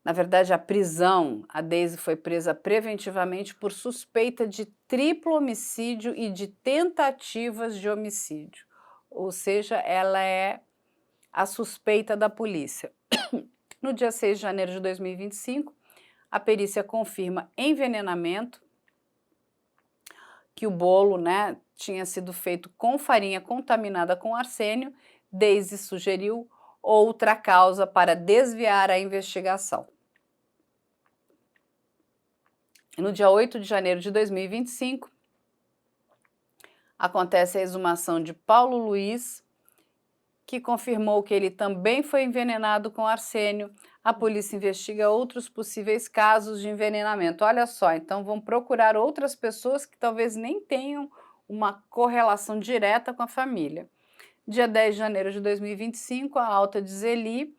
Na verdade, a prisão, a Deise foi presa preventivamente por suspeita de triplo homicídio e de tentativas de homicídio. Ou seja, ela é a suspeita da polícia. No dia 6 de janeiro de 2025, a perícia confirma envenenamento, que o bolo, né, tinha sido feito com farinha contaminada com arsênio. Deise sugeriu outra causa para desviar a investigação. No dia 8 de janeiro de 2025, acontece a exumação de Paulo Luiz, que confirmou que ele também foi envenenado com arsênio. A polícia investiga outros possíveis casos de envenenamento. Olha só, então vão procurar outras pessoas que talvez nem tenham uma correlação direta com a família. Dia 10 de janeiro de 2025, a alta de Zeli,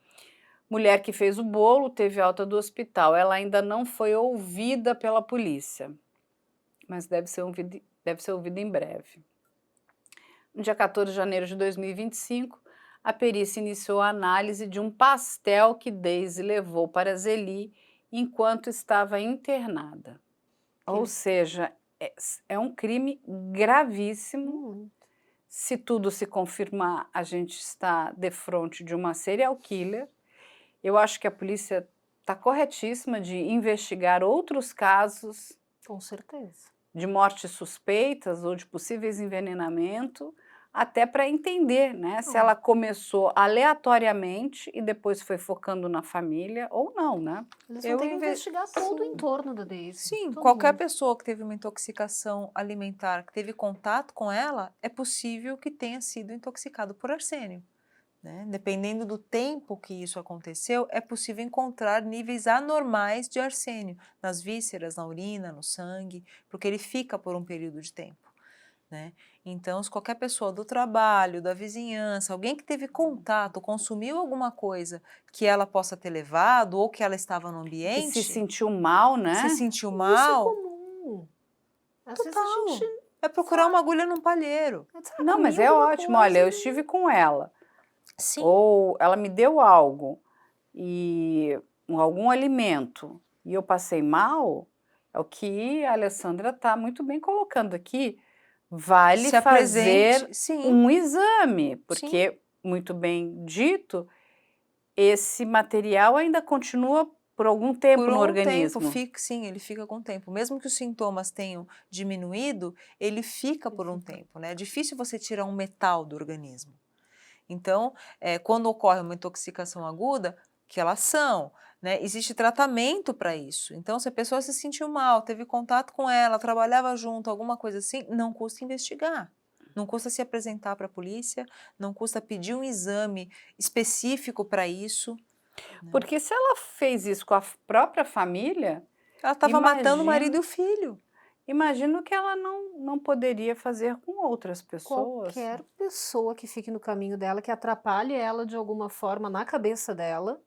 mulher que fez o bolo, teve alta do hospital. Ela ainda não foi ouvida pela polícia, mas deve ser ouvida em breve. No dia 14 de janeiro de 2025, a perícia iniciou a análise de um pastel que Deise levou para Zeli enquanto estava internada. Ou seja, é um crime gravíssimo. Se tudo se confirmar, a gente está defronte de uma serial killer. Eu acho que a polícia está corretíssima de investigar outros casos. Com certeza. De mortes suspeitas ou de possíveis envenenamento, até para entender, né, se ela começou aleatoriamente e depois foi focando na família ou não, né? Eles vão ter que investigar todo o entorno da Deise. Sim, todo qualquer mundo. pessoa que teve uma intoxicação alimentar, que teve contato com ela, é possível que tenha sido intoxicado por arsênio, né? Dependendo do tempo que isso aconteceu, é possível encontrar níveis anormais de arsênio nas vísceras, na urina, no sangue, porque ele fica por um período de tempo, né? Então, se qualquer pessoa do trabalho, da vizinhança, alguém que teve contato, consumiu alguma coisa que ela possa ter levado ou que ela estava no Que ambiente, se sentiu mal, se né? sentiu Isso é mal, comum. Às vezes a total. gente É procurar uma agulha num palheiro. Não, mas comi é alguma ótimo. Olha, eu coisa. estive com ela, Sim, ou ela me deu algo, e algum alimento, e eu passei mal, é o que a Alessandra está muito bem colocando aqui. Vale se apresente, fazer sim, um exame, sim. porque, muito bem dito, esse material ainda continua por algum tempo Por no um organismo. tempo, fica, sim, ele fica com o tempo. Mesmo que os sintomas tenham diminuído, ele fica por um tempo, né? É difícil você tirar um metal do organismo. Então, quando ocorre uma intoxicação aguda, que elas são, né? Existe tratamento para isso. Então, se a pessoa se sentiu mal, teve contato com ela, trabalhava junto, alguma coisa assim, não custa investigar. Não custa se apresentar para a polícia, não custa pedir um exame específico para isso. Porque se ela fez isso com a própria família, Ela estava matando o imagina- marido e o filho. imagino que ela não poderia fazer com outras pessoas. Qualquer pessoa que fique no caminho dela, que atrapalhe ela de alguma forma na cabeça dela,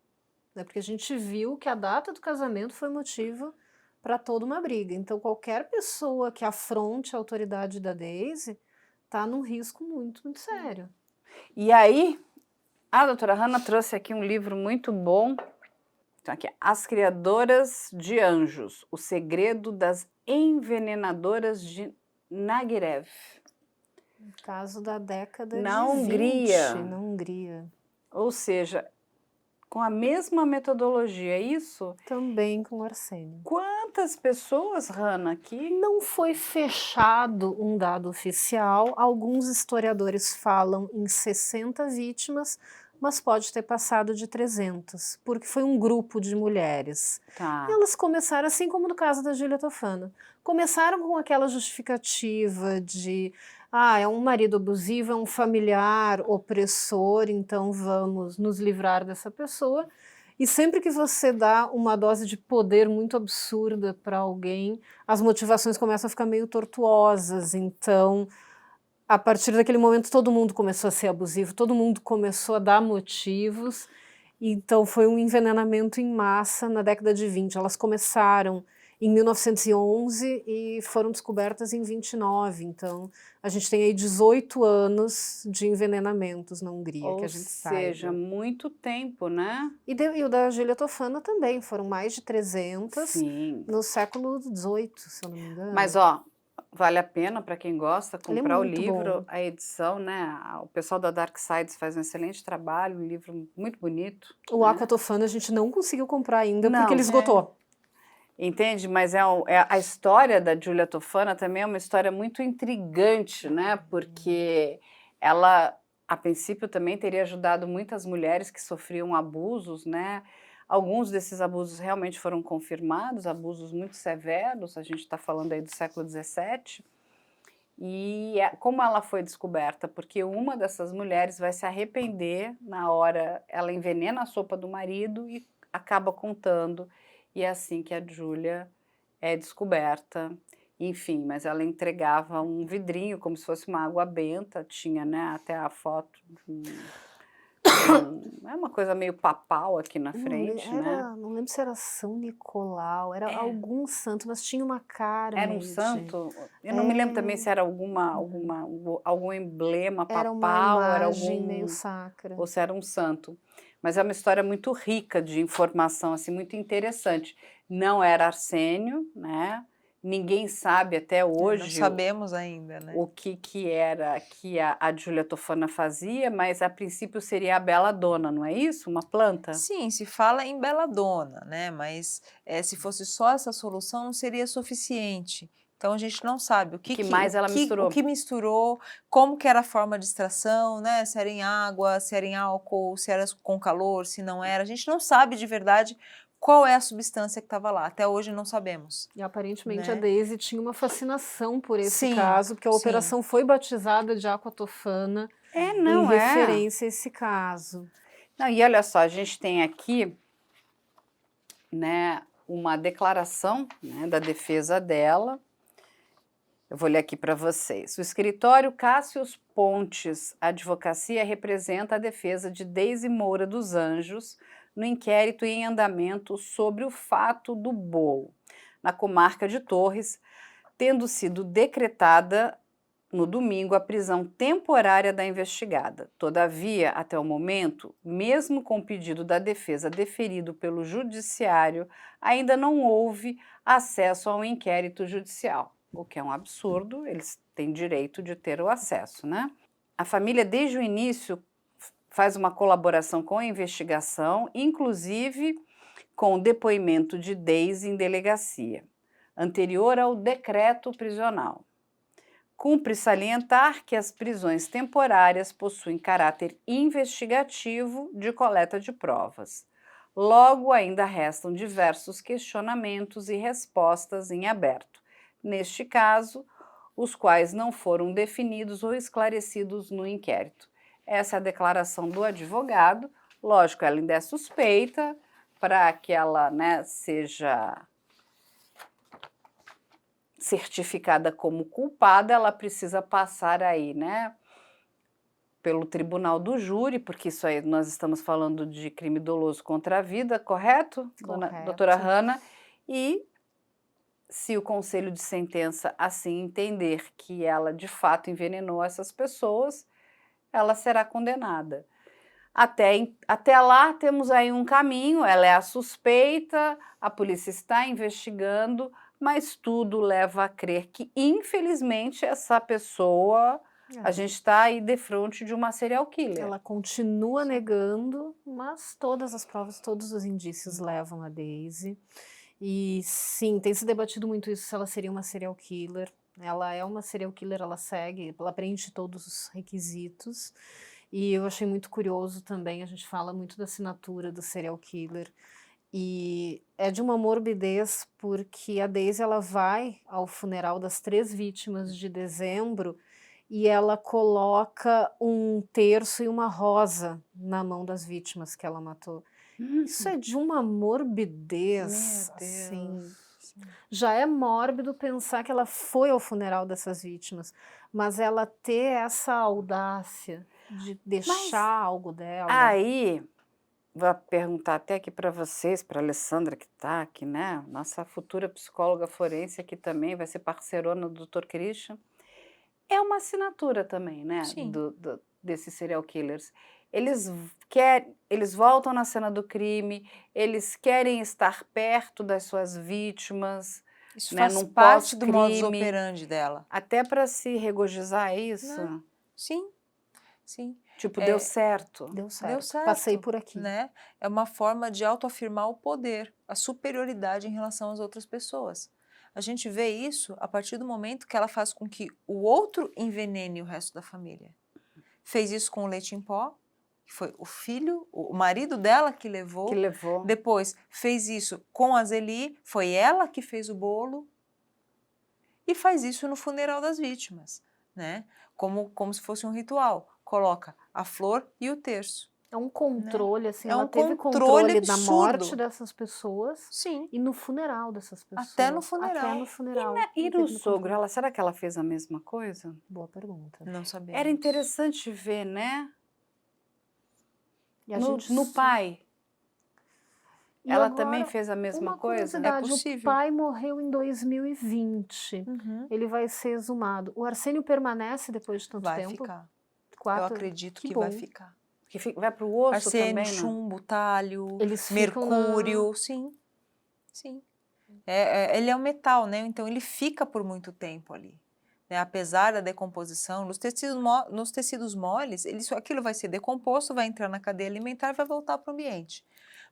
né? Porque a gente viu que a data do casamento foi motivo para toda uma briga. Então, qualquer pessoa que afronte a autoridade da Daisy está num risco muito, muito sério. E aí, a doutora Hannah trouxe aqui um livro muito bom. Então, aqui, As Criadoras de Anjos, O Segredo das Envenenadoras de Nagirev. Caso da década Na de Hungria. 20, na Hungria. Ou seja, com a mesma metodologia, é isso? Também com arsênio. Quantas pessoas, Hannah, aqui? Não foi fechado um dado oficial. Alguns historiadores falam em 60 vítimas, mas pode ter passado de 300, porque foi um grupo de mulheres. Tá. Elas começaram, assim como no caso da Júlia Tofana, começaram com aquela justificativa de é um marido abusivo, é um familiar opressor, então vamos nos livrar dessa pessoa. E sempre que você dá uma dose de poder muito absurda para alguém, as motivações começam a ficar meio tortuosas. Então, a partir daquele momento, todo mundo começou a ser abusivo, todo mundo começou a dar motivos. Então, foi um envenenamento em massa na década de 20. Elas começaram em 1911 e foram descobertas em 29. Então, a gente tem aí 18 anos de envenenamentos na Hungria, que a gente Ou seja, saiba. muito tempo, né? E o da Júlia Tofana também, foram mais de 300 Sim. no século XVIII, se eu não me engano. Mas, ó, vale a pena para quem gosta Ele é comprar o muito livro, bom. a edição, né? O pessoal da Dark Sides faz um excelente trabalho, um livro muito bonito. O né? Aqua Tofana a gente não conseguiu comprar ainda Não, porque ele esgotou. Entende? Mas a história da Júlia Tofana também é uma história muito intrigante, né? Porque ela, a princípio, também teria ajudado muitas mulheres que sofriam abusos, né? Alguns desses abusos realmente foram confirmados, abusos muito severos, a gente está falando aí do século XVII. E como ela foi descoberta? Porque uma dessas mulheres vai se arrepender na hora, ela envenena a sopa do marido e acaba contando. E é assim que a Júlia é descoberta. Enfim, mas ela entregava um vidrinho como se fosse uma água benta, tinha, né, até a foto é uma coisa meio papal aqui na frente, né? Não lembro se era São Nicolau, era algum santo, mas tinha uma cara Era um meio de... santo? Eu não me lembro também se era algum emblema Era uma papal, era imagem algum meio sacra. ou se era um santo. Mas é uma história muito rica de informação, assim, muito interessante. Não era arsênio, né? Ninguém sabe até Não hoje sabemos ainda, né? o que era que a Júlia Tofana fazia, mas a princípio seria a belladonna, não é isso? Uma planta? Sim, se fala em belladonna, né? Mas se fosse só essa solução não seria suficiente. Então a gente não sabe o que mais ela misturou. O que misturou, como que era a forma de extração, né? Se era em água, se era em álcool, se era com calor, se não era. A gente não sabe de verdade qual é a substância que estava lá. Até hoje não sabemos. E aparentemente né? a Daisy tinha uma fascinação por esse Sim, caso, porque a sim. operação foi batizada de Aqua Tofana em não é. referência a esse caso. Não, e olha só, a gente tem aqui, né, uma declaração, né, da defesa dela. Eu vou ler aqui para vocês. O escritório Cássius Pontes Advocacia representa a defesa de Deise Moura dos Anjos no inquérito em andamento sobre o fato do bolo, na comarca de Torres, tendo sido decretada no domingo a prisão temporária da investigada. Todavia, até o momento, mesmo com o pedido da defesa deferido pelo Judiciário, ainda não houve acesso ao inquérito judicial, o que é um absurdo, eles têm direito de ter o acesso, né? A família, desde o início, faz uma colaboração com a investigação, inclusive com o depoimento de Deise em delegacia, anterior ao decreto prisional. Cumpre salientar que as prisões temporárias possuem caráter investigativo de coleta de provas. Logo, ainda restam diversos questionamentos e respostas em aberto. Neste caso, os quais não foram definidos ou esclarecidos no inquérito. Essa é a declaração do advogado. Lógico, ela ainda é suspeita, para que ela, né, seja certificada como culpada, ela precisa passar aí, né, pelo tribunal do júri, porque isso aí nós estamos falando de crime doloso contra a vida, correto, doutora Hanna? E se o conselho de sentença assim entender que ela de fato envenenou essas pessoas, ela será condenada. Até lá temos aí um caminho, ela é a suspeita, a polícia está investigando, mas tudo leva a crer que, infelizmente, essa pessoa, a gente está aí defronte de uma serial killer. Ela continua negando, mas todas as provas, todos os indícios levam a Deise. E sim, tem se debatido muito isso, se ela seria uma serial killer. Ela é uma serial killer, ela preenche todos os requisitos. E eu achei muito curioso também, a gente fala muito da assinatura do serial killer. E é de uma morbidez, porque a Deise ela vai ao funeral das 3 vítimas de dezembro e ela coloca um terço e uma rosa na mão das vítimas que ela matou. Isso é de uma morbidez, assim. Já é mórbido pensar que ela foi ao funeral dessas vítimas, mas ela ter essa audácia de deixar algo dela. Aí, vou perguntar até aqui para vocês, para a Alessandra que está aqui, né? Nossa futura psicóloga forense aqui também, vai ser parceirona do Dr. Christian. É uma assinatura também, né? Sim. Desses serial killers. Eles voltam na cena do crime, eles querem estar perto das suas vítimas. Isso né, faz num parte do modus pós-crime, operandi dela. Até para se regozijar, é isso? Né? Sim, sim. Tipo, deu certo. Deu certo. Deu certo. Passei por aqui. Né? É uma forma de autoafirmar o poder, a superioridade em relação às outras pessoas. A gente vê isso a partir do momento que ela faz com que o outro envenene o resto da família. Fez isso com o leite em pó, que foi o filho, o marido dela que levou. Que levou. Depois fez isso com a Zeli, foi ela que fez o bolo. E faz isso no funeral das vítimas, né? Como se fosse um ritual. Coloca a flor e o terço. É um controle, assim, É ela um teve controle controle da absurdo. morte dessas pessoas. Sim. E no funeral dessas pessoas. Até no funeral. Até no funeral. E no sogro, será que ela fez a mesma coisa? Boa pergunta. Não sabemos. Era interessante ver, né? E a No gente... pai. E Ela agora, também fez a mesma uma coisa? curiosidade, É possível. o pai morreu em 2020. Ele vai ser exumado. O Arsênio permanece depois de tanto Vai tempo? ficar. 4. Eu acredito que bom. vai ficar. Que vai para o osso Arsênio, também, não? chumbo, talho, Eles ficam mercúrio, sim. Sim. Ele é um metal, né? Então ele fica por muito tempo ali. Né? Apesar da decomposição, nos tecidos moles, aquilo vai ser decomposto, vai entrar na cadeia alimentar e vai voltar para o ambiente.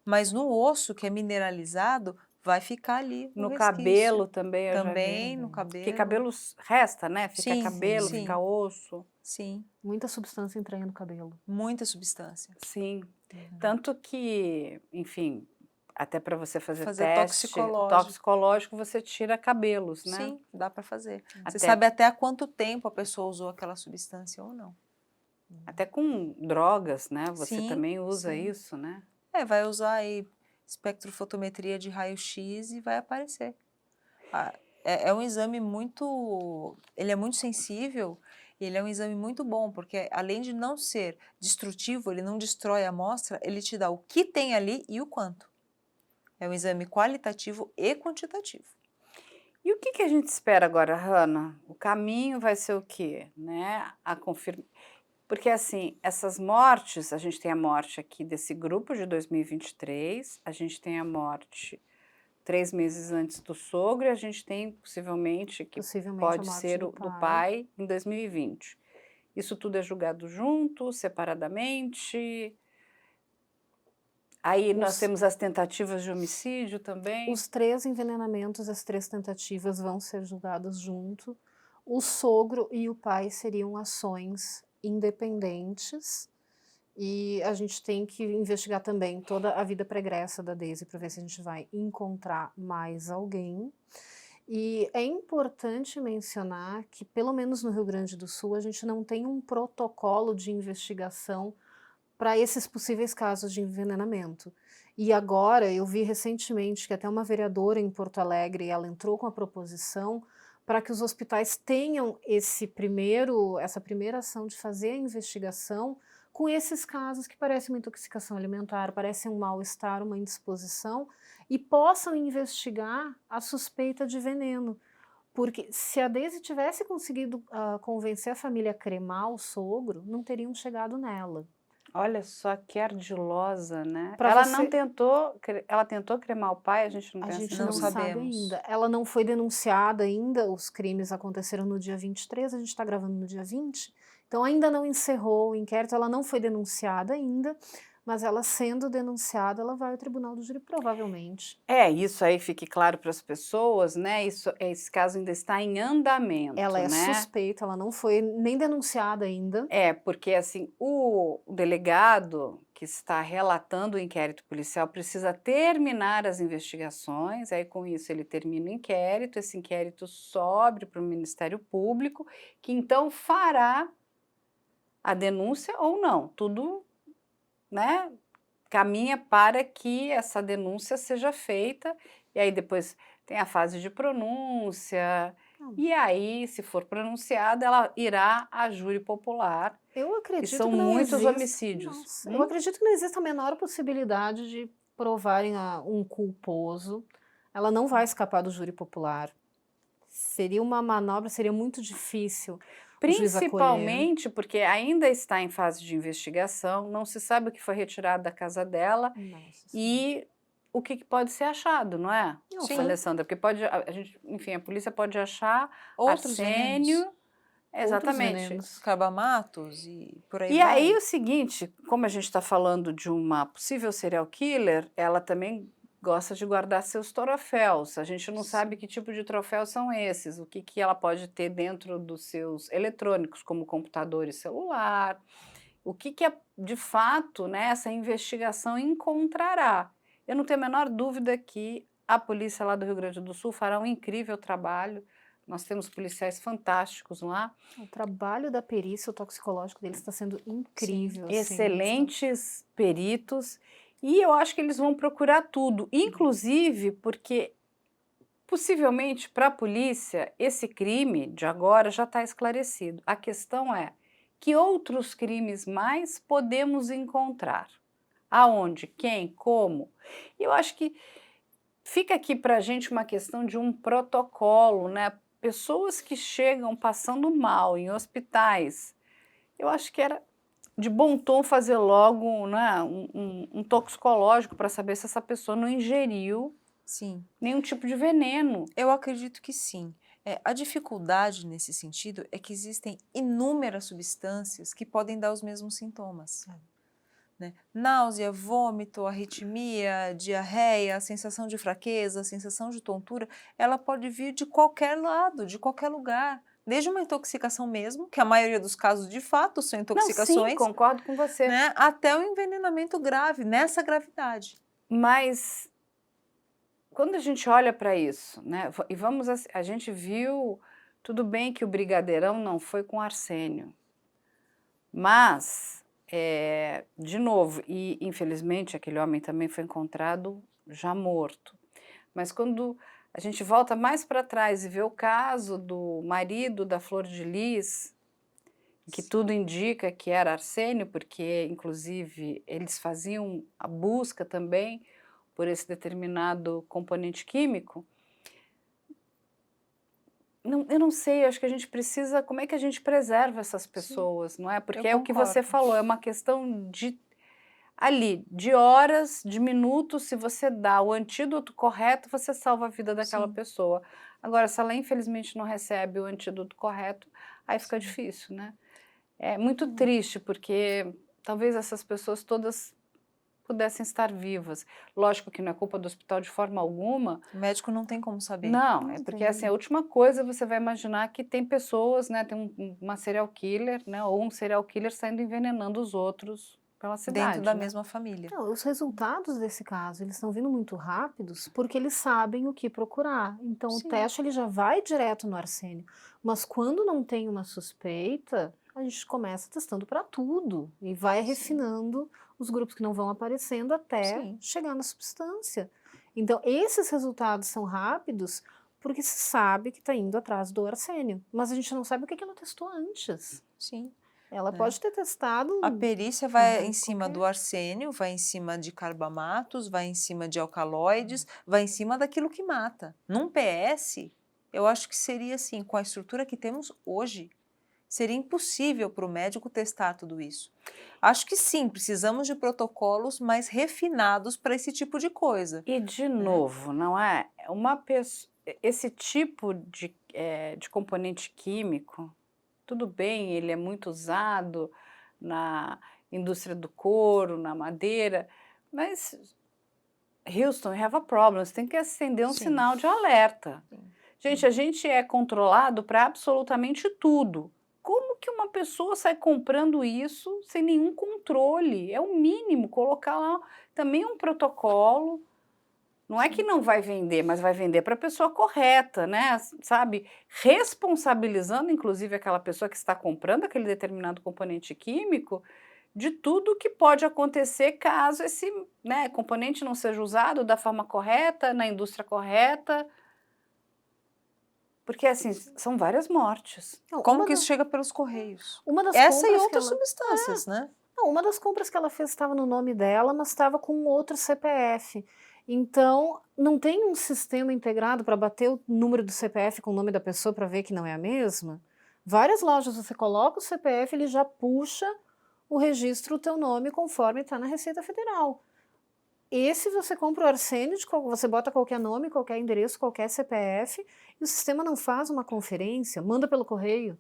Mas no osso, que é mineralizado, vai ficar ali No resquício. cabelo também, eu já vi. Também, no cabelo. Porque cabelo resta, né? Fica Sim, cabelo, sim. fica osso. Sim, Muita substância entranha no cabelo. muita substância. Sim. Tanto que, enfim, até para você fazer teste toxicológico. toxicológico, você tira cabelos, né? Sim, dá para fazer. Você Até- sabe até há quanto tempo a pessoa usou aquela substância ou não. Até com drogas, né? Você Sim, também usa sim. isso, né? Vai usar aí espectrofotometria de raio-x e vai aparecer. É um exame ele é muito sensível e ele é um exame muito bom, porque além de não ser destrutivo, ele não destrói a amostra, ele te dá o que tem ali e o quanto. É um exame qualitativo e quantitativo. E o que que a gente espera agora, Hanna? O caminho vai ser o quê, né? Porque assim, essas mortes, a gente tem a morte aqui desse grupo de 2023, a gente tem a morte 3 meses antes do sogro e a gente tem possivelmente, que Possivelmente a pode morte ser do do pai. pai em 2020. Isso tudo é julgado junto, separadamente? Aí nós Os, temos as tentativas de homicídio também. os 3 envenenamentos, as 3 tentativas vão ser julgadas junto. O sogro e o pai seriam ações independentes. E a gente tem que investigar também toda a vida pregressa da Daisy para ver se a gente vai encontrar mais alguém. E é importante mencionar que, pelo menos no Rio Grande do Sul, a gente não tem um protocolo de investigação para esses possíveis casos de envenenamento. E agora, eu vi recentemente que até uma vereadora em Porto Alegre, ela entrou com a proposição para que os hospitais tenham essa primeira ação de fazer a investigação com esses casos que parecem uma intoxicação alimentar, parecem um mal-estar, uma indisposição, e possam investigar a suspeita de veneno. Porque se a Daisy tivesse conseguido convencer a família a cremar o sogro, não teriam chegado nela. Olha só que ardilosa, né? Pra Ela você- não tentou, ela tentou cremar o pai, a gente não A tem gente essa não informação. sabe sabemos. ainda. Ela não foi denunciada ainda, os crimes aconteceram no dia 23, a gente está gravando no dia 20, então ainda não encerrou o inquérito, ela não foi denunciada ainda, mas ela sendo denunciada, ela vai ao tribunal do júri, provavelmente. Isso aí fique claro para as pessoas, né? Esse caso ainda está em andamento, Ela é né? suspeita, ela não foi nem denunciada ainda. Porque assim, o delegado que está relatando o inquérito policial precisa terminar as investigações, aí com isso ele termina o inquérito, esse inquérito sobe para o Ministério Público, que então fará a denúncia ou não, tudo, né, caminha para que essa denúncia seja feita, e aí depois tem a fase de pronúncia, e aí, se for pronunciada, ela irá à júri popular. Eu E acredito são que não muitos existe. homicídios. Nossa, eu acredito que não existe a menor possibilidade de provarem um culposo. Ela não vai escapar do júri popular. Seria uma manobra, seria muito difícil o juiz acolher. Principalmente porque ainda está em fase de investigação, não se sabe o que foi retirado da casa dela Nossa e o que pode ser achado, não é, Não, Sim. Alessandra? Porque enfim, a polícia pode achar Outros arsênio. venenos, Exatamente. venenos. carbamatos e por aí E vai. aí o seguinte, como a gente está falando de uma possível serial killer, ela também gosta de guardar seus troféus. A gente não sabe que tipo de troféus são esses, o que ela pode ter dentro dos seus eletrônicos, como computador e celular, o que é, de fato, né, essa investigação encontrará. Eu não tenho a menor dúvida que a polícia lá do Rio Grande do Sul fará um incrível trabalho. Nós temos policiais fantásticos lá. O trabalho da perícia, o toxicológico deles está sendo incrível. Assim, Excelentes peritos, e eu acho que eles vão procurar tudo, inclusive porque possivelmente para a polícia esse crime de agora já está esclarecido. A questão é que outros crimes mais podemos encontrar? Aonde? Quem? Como? Eu acho que fica aqui para a gente uma questão de um protocolo, né? Pessoas que chegam passando mal em hospitais, eu acho que era de bom tom fazer logo, né, um toxicológico para saber se essa pessoa não ingeriu Sim, nenhum tipo de veneno. eu acredito que sim. A dificuldade nesse sentido é que existem inúmeras substâncias que podem dar os mesmos sintomas. Né? Náusea, vômito, arritmia, diarreia, sensação de fraqueza, sensação de tontura, ela pode vir de qualquer lado, de qualquer lugar. Desde uma intoxicação mesmo, que a maioria dos casos de fato são Não, intoxicações, sim, concordo com você. né, até o envenenamento grave, nessa gravidade. Mas quando a gente olha para isso, né, e a gente viu, tudo bem que o brigadeirão não foi com arsênio, Mas, de novo, e infelizmente aquele homem também foi encontrado já morto. Mas quando a gente volta mais para trás e vê o caso do marido da Flor de Lis, que tudo indica que era arsênio, porque inclusive eles faziam a busca também por esse determinado componente químico. Eu não sei, acho que a gente precisa, como é que a gente preserva essas pessoas, não é? Porque é o que você concordo. falou, é uma questão de ali, de horas, de minutos, se você dá o antídoto correto, você salva a vida daquela Sim. pessoa. Agora, se ela infelizmente não recebe o antídoto correto, aí fica Sim. difícil, né? É muito triste, porque talvez essas pessoas todas pudessem estar vivas. Lógico que não é culpa do hospital de forma alguma. O médico não tem como saber. Não, é Não porque tem. assim, a última coisa você vai imaginar que tem pessoas, né, tem uma serial killer, né, ou um serial killer saindo envenenando os outros pela cidade, Dentro da né? mesma família. Não, os resultados desse caso, eles estão vindo muito rápidos porque eles sabem o que procurar. Então, o Sim. teste ele já vai direto no arsênio. Mas quando não tem uma suspeita, a gente começa testando para tudo e vai refinando os grupos que não vão aparecendo até Sim. chegar na substância. Então, esses resultados são rápidos porque se sabe que está indo atrás do arsênio. Mas a gente não sabe o que que ela testou antes. Sim. Ela Né? pode ter testado A perícia vai em cima qualquer- do arsênio, vai em cima de carbamatos, vai em cima de alcaloides, vai em cima daquilo que mata. Num PS, eu acho que seria assim, com a estrutura que temos hoje, seria impossível para o médico testar tudo isso. Acho que sim, precisamos de protocolos mais refinados para esse tipo de coisa. E de novo, não é? Uma pessoa, esse tipo de componente químico, tudo bem, ele é muito usado na indústria do couro, na madeira, mas Houston, we have a problem. Você tem que acender um Sim. sinal de alerta. Sim. Gente, a gente é controlado para absolutamente tudo. Como que uma pessoa sai comprando isso sem nenhum controle? É o mínimo, colocar lá também um protocolo. Não é que não vai vender, mas vai vender para a pessoa correta, né? Sabe? Responsabilizando, inclusive, aquela pessoa que está comprando aquele determinado componente químico de tudo que pode acontecer caso esse, né, componente não seja usado da forma correta, na indústria correta. Porque, assim, são várias mortes. Não, Como que isso chega pelos correios? Uma das Essa e compras que outras ela- substâncias, né? Não, uma das compras que ela fez estava no nome dela, mas estava com outro CPF. Então, não tem um sistema integrado para bater o número do CPF com o nome da pessoa para ver que não é a mesma? Várias lojas você coloca o CPF, ele já puxa o registro o teu nome conforme está na Receita Federal. Esse você compra o arsênio, você bota qualquer nome, qualquer endereço, qualquer CPF, e o sistema não faz uma conferência, manda pelo correio.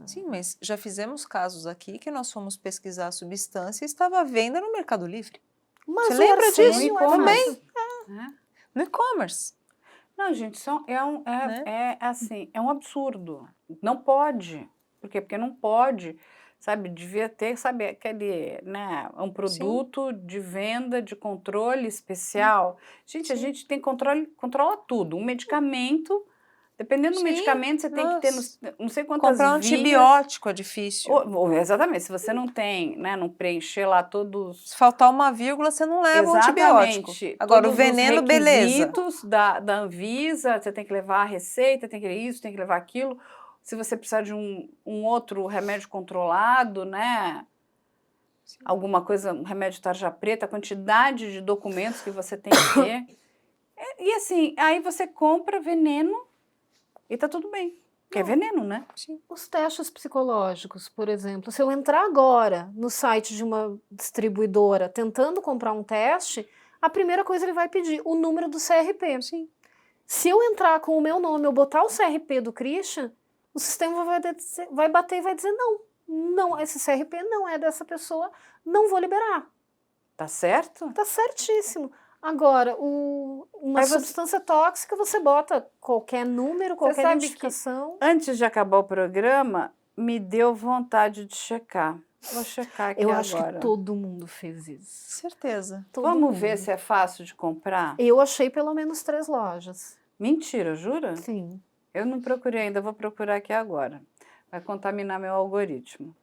Sim, mas já fizemos casos aqui que nós fomos pesquisar a substância e estava à venda no Mercado Livre. Mas Você o lembra arsênio disso? é Também. fácil. Né? No e-commerce. Não, gente, Né? assim, é um absurdo. Não pode. Por quê? Porque não pode, sabe? Devia ter, sabe, aquele, né, um produto de venda de controle especial. Gente, a Sim. gente tem controle, controla tudo. Um medicamento, dependendo do Sim, medicamento, você tem que ter nossa. não sei quantas Comprar um vias. antibiótico é difícil. Exatamente, se você não tem, né, não preencher lá todos. Se faltar uma vírgula, você não leva um antibiótico. Exatamente. Agora, o Todos os veneno, beleza. requisitos da Anvisa, você tem que levar a receita, tem que isso, tem que levar aquilo. Se você precisar de um outro remédio controlado, né? Alguma coisa, um remédio tarja preta, a quantidade de documentos que você tem que ter. E assim, aí você compra veneno e tá tudo bem. Porque é veneno, né? Os testes psicológicos, por exemplo, se eu entrar agora no site de uma distribuidora tentando comprar um teste, a primeira coisa ele vai pedir o número do CRP. Sim. Se eu entrar com o meu nome, eu botar o CRP do Christian, o sistema vai bater e vai dizer não, esse CRP não é dessa pessoa, não vou liberar. Tá certo? Tá certíssimo. Agora, uma Aí você- substância tóxica, você bota qualquer número, qualquer sabe que- identificação. Antes de acabar o programa, me deu vontade de checar. Vou checar aqui Eu agora. acho que todo mundo fez isso. Certeza. Todo Vamos mundo. ver se é fácil de comprar? Eu achei pelo menos 3 lojas. Mentira, jura? Sim. Eu não procurei ainda, vou procurar aqui agora. Vai contaminar meu algoritmo.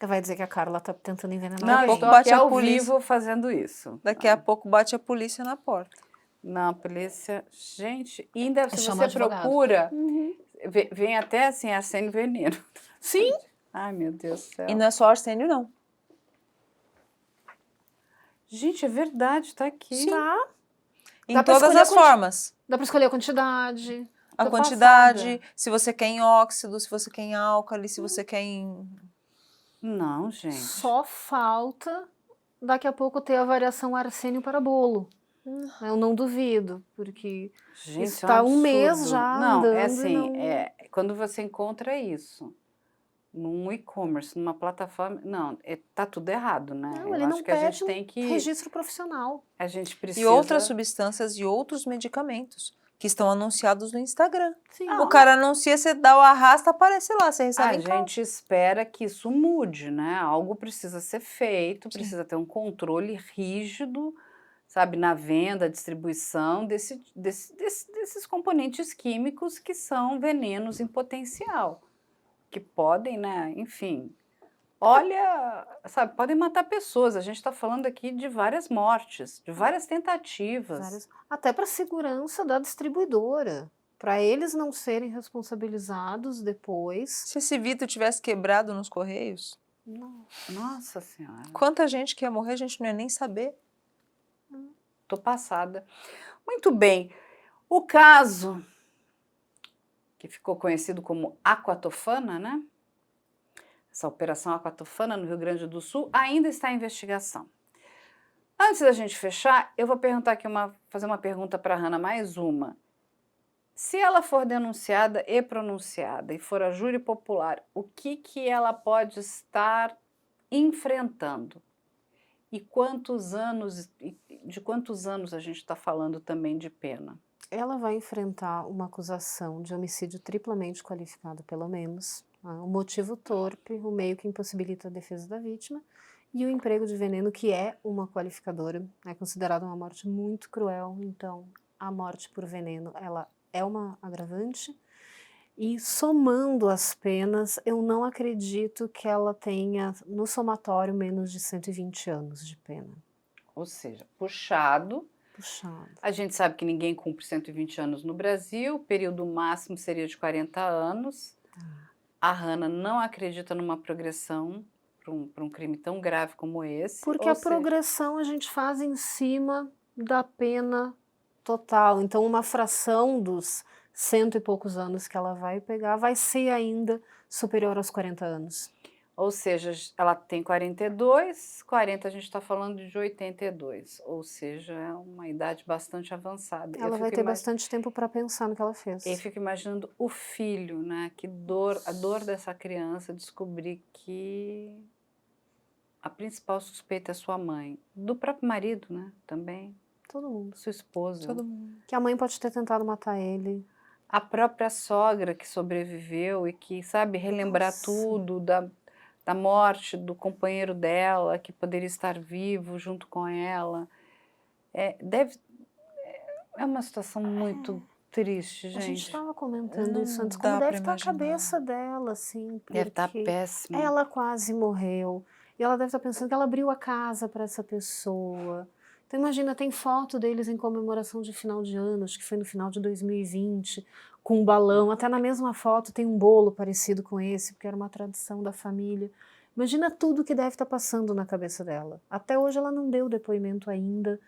Vai dizer que a Carla tá tentando envenenar Não, alguém. estou bate aqui a ao polícia. vivo fazendo isso. Daqui a pouco bate a polícia na porta. Não, a polícia... Gente, ainda se Chama você advogado. procura, Uhum. vem até assim, Arsênio Veneno. Sim. Ai, meu Deus do céu. E não é só arsênio, não. Gente, é verdade, tá aqui. Sim. Tá. Em Dá pra todas escolher as formas. Dá pra escolher a quantidade. A Tô quantidade, passada. se você quer em óxido, se você quer em álcali, se você quer em... Não, gente. Só falta daqui a pouco ter a variação arsênio para bolo. Eu não duvido, porque Gente, isso é um tá um mês absurdo. já Não, andando é e assim, não... quando você encontra isso num e-commerce, numa plataforma, não, tá tudo errado, né? Não, Eu ele acho não que a pede gente tem que, registro profissional. a gente E precisa... outras substâncias e outros medicamentos que estão anunciados no Instagram. Sim. O cara anuncia, você dá o arrasta, aparece lá, você recebe A em casa. gente espera que isso mude, né? Algo precisa ser feito, Sim. precisa ter um controle rígido, sabe, na venda, distribuição desses componentes químicos que são venenos em potencial, que podem, né, enfim, olha, sabe, podem matar pessoas. A gente está falando aqui de várias mortes, de várias tentativas. Até para a segurança da distribuidora, para eles não serem responsabilizados depois. Se esse vidro tivesse quebrado nos Correios, Nossa Senhora, quanta gente que ia morrer, a gente não ia nem saber. tô passada. Muito bem, o caso que ficou conhecido como Aquatofana, né? Essa operação Aquatofana no Rio Grande do Sul ainda está em investigação. Antes da gente fechar, eu vou perguntar aqui fazer uma pergunta para a Hannah, mais uma. Se ela for denunciada e pronunciada e for a júri popular, o que ela pode estar enfrentando? E de quantos anos a gente está falando também de pena? Ela vai enfrentar uma acusação de homicídio triplamente qualificado, pelo menos. O motivo torpe, o meio que impossibilita a defesa da vítima, e o emprego de veneno, que é uma qualificadora, é considerada uma morte muito cruel. Então, a morte por veneno, ela é uma agravante. E somando as penas, eu não acredito que ela tenha, no somatório, menos de 120 anos de pena. Ou seja, puxado. Puxado. A gente sabe que ninguém cumpre 120 anos no Brasil, o período máximo seria de 40 anos. A Hannah não acredita numa progressão para um crime tão grave como esse. Porque a progressão a gente faz em cima da pena total. Então, uma fração dos 100 e poucos anos que ela vai pegar vai ser ainda superior aos 40 anos. Ou seja, ela tem 42, 40 a gente está falando de 82, ou seja, é uma idade bastante avançada. Ela vai ter bastante tempo para pensar no que ela fez. Eu fico imaginando o filho, né? Que dor, a dor dessa criança descobrir que a principal suspeita é sua mãe, do próprio marido, né? Também. Todo mundo. Sua esposa. Todo mundo. Que a mãe pode ter tentado matar ele. A própria sogra que sobreviveu e que sabe relembrar tudo da morte do companheiro dela, que poderia estar vivo junto com ela. É uma situação muito triste, gente. A gente estava comentando Não isso antes, dá como pra deve estar a imaginar. cabeça dela, assim. Deve estar porque péssima. ela quase morreu. E ela deve estar pensando que ela abriu a casa para essa pessoa. Então imagina, tem foto deles em comemoração de final de ano, acho que foi no final de 2020, com um balão. Até na mesma foto tem um bolo parecido com esse, porque era uma tradição da família. Imagina tudo que deve estar passando na cabeça dela. Até hoje ela não deu depoimento ainda,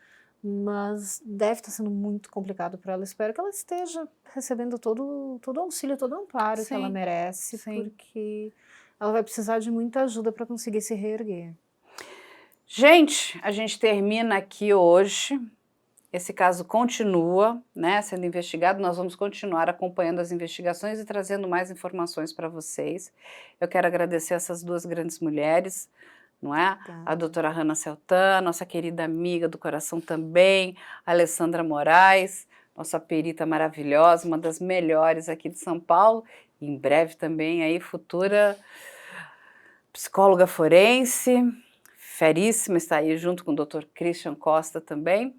mas deve estar sendo muito complicado para ela. Espero que ela esteja recebendo todo o auxílio, todo o amparo que ela merece, porque ela vai precisar de muita ajuda para conseguir se reerguer. Gente, a gente termina aqui hoje. Esse caso continua, né, sendo investigado. Nós vamos continuar acompanhando as investigações e trazendo mais informações para vocês. Eu quero agradecer essas duas grandes mulheres, não é? A doutora Hannah Seltan, nossa querida amiga do coração também, a Alessandra Moraes, nossa perita maravilhosa, uma das melhores aqui de São Paulo, e em breve também aí futura psicóloga forense, feríssima, está aí junto com o Dr. Christian Costa também.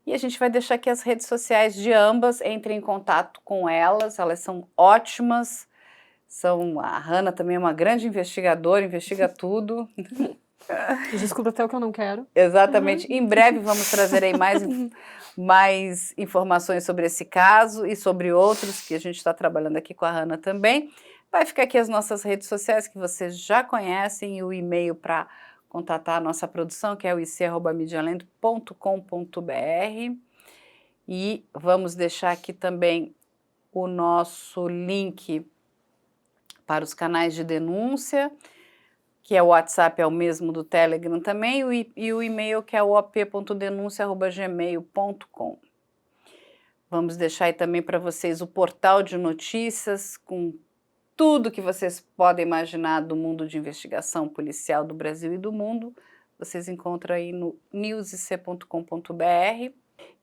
E a gente vai deixar aqui as redes sociais de ambas, entre em contato com elas são ótimas, A Hannah também é uma grande investigadora, investiga tudo. Eu descubro até o que eu não quero. Exatamente. Em breve vamos trazer aí mais informações sobre esse caso e sobre outros que a gente está trabalhando aqui com a Hannah também. Vai ficar aqui as nossas redes sociais que vocês já conhecem e o e-mail para contatar a nossa produção, que é o ic@medialento.com.br. E vamos deixar aqui também o nosso link para os canais de denúncia, que é o WhatsApp, é o mesmo do Telegram também, e o e-mail que é o op.denuncia@gmail.com. Vamos deixar aí também para vocês o portal de notícias com tudo que vocês podem imaginar do mundo de investigação policial do Brasil e do mundo. Vocês encontram aí no newsic.com.br.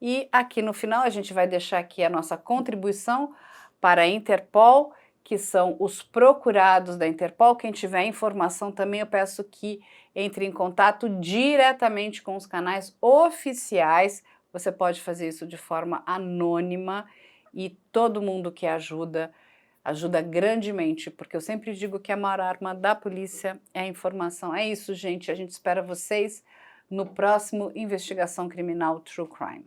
E aqui no final a gente vai deixar aqui a nossa contribuição para a Interpol, que são os procurados da Interpol. Quem tiver informação também eu peço que entre em contato diretamente com os canais oficiais. Você pode fazer isso de forma anônima e todo mundo que ajuda grandemente, porque eu sempre digo que a maior arma da polícia é a informação. É isso, gente. A gente espera vocês no próximo Investigação Criminal True Crime.